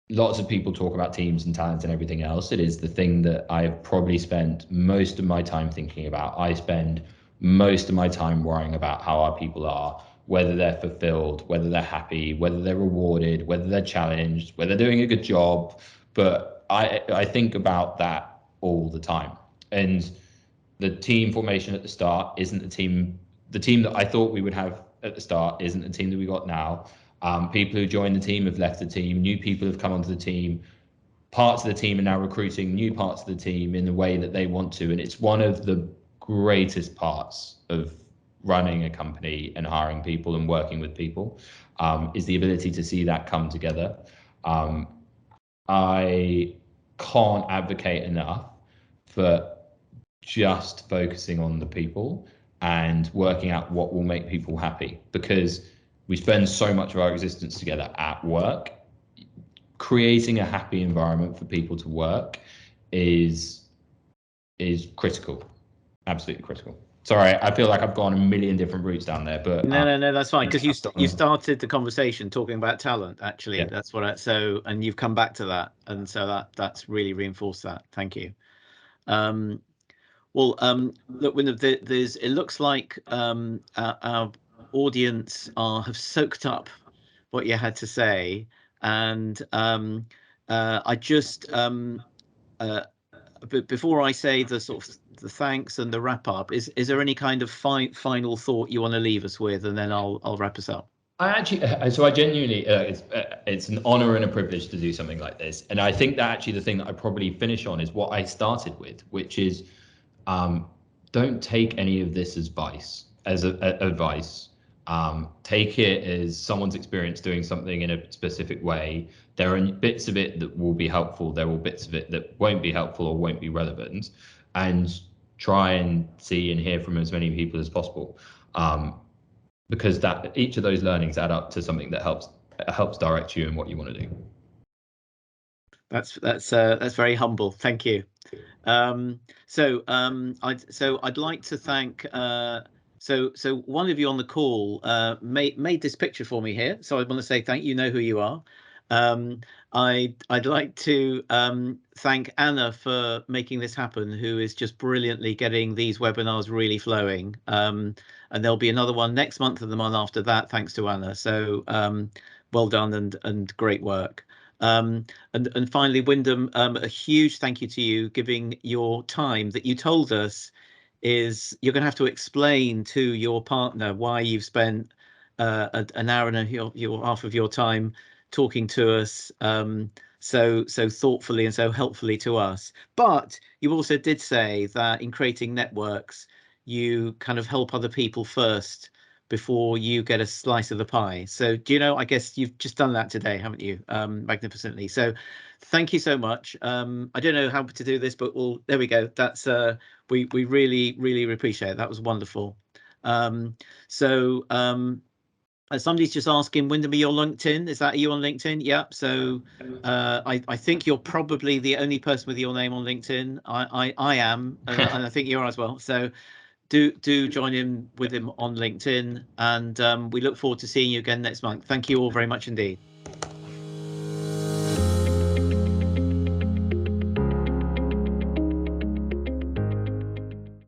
lots of people talk about teams and talent and everything else. It is the thing that I've probably spent most of my time thinking about. I spend most of my time worrying about how our people are, whether they're fulfilled, whether they're happy, whether they're rewarded, whether they're challenged, whether they're doing a good job. But I think about that all the time. And the team formation at the start isn't the team that I thought we would have at the start isn't the team that we got now. People who joined the team have left the team, new people have come onto the team, parts of the team are now recruiting new parts of the team in the way that they want to. And it's one of the greatest parts of running a company and hiring people and working with people, is the ability to see that come together. I can't advocate enough for just focusing on the people and working out what will make people happy, because we spend so much of our existence together at work. Creating a happy environment for people to work is critical, absolutely critical. Sorry, I feel like I've gone a million different routes down there, but no, that's fine, because you started the conversation talking about talent. Actually, yeah. That's what and you've come back to that, and so that's really reinforced that. Thank you. Well, look, it looks like our audience have soaked up what you had to say, and I just before I say the sort of the thanks and the wrap up, is there any kind of final thought you want to leave us with, and then I'll wrap us up. I genuinely, it's an honor and a privilege to do something like this. And I think that actually the thing that I probably finish on is what I started with, which is don't take any of this as advice. Take it as someone's experience doing something in a specific way. There are bits of it that will be helpful. There will bits of it that won't be helpful or won't be relevant, and try and see and hear from as many people as possible. Because each of those learnings add up to something that helps direct you in what you want to do. That's very humble. Thank you. So I'd like to thank. So one of you on the call made this picture for me here. So I want to say thank you. You know who you are. I'd like to thank Anna for making this happen, who is just brilliantly getting these webinars really flowing. And there'll be another one next month and the month after that, thanks to Anna. So well done and great work. And finally, Wyndham, a huge thank you to you, giving your time that you told us is you're going to have to explain to your partner why you've spent an hour and a half of your time talking to us so thoughtfully and so helpfully to us. But you also did say that in creating networks, you kind of help other people first before you get a slice of the pie. So I guess you've just done that today, haven't you? Magnificently. So thank you so much. I don't know how to do this, but there we go. That's we really appreciate it. That was wonderful. Somebody's just asking, Wyndham, are you on LinkedIn? Is that you on LinkedIn? Yep. So I think you're probably the only person with your name on LinkedIn. I am, and I think you are as well. So do join in with him on LinkedIn, and we look forward to seeing you again next month. Thank you all very much indeed.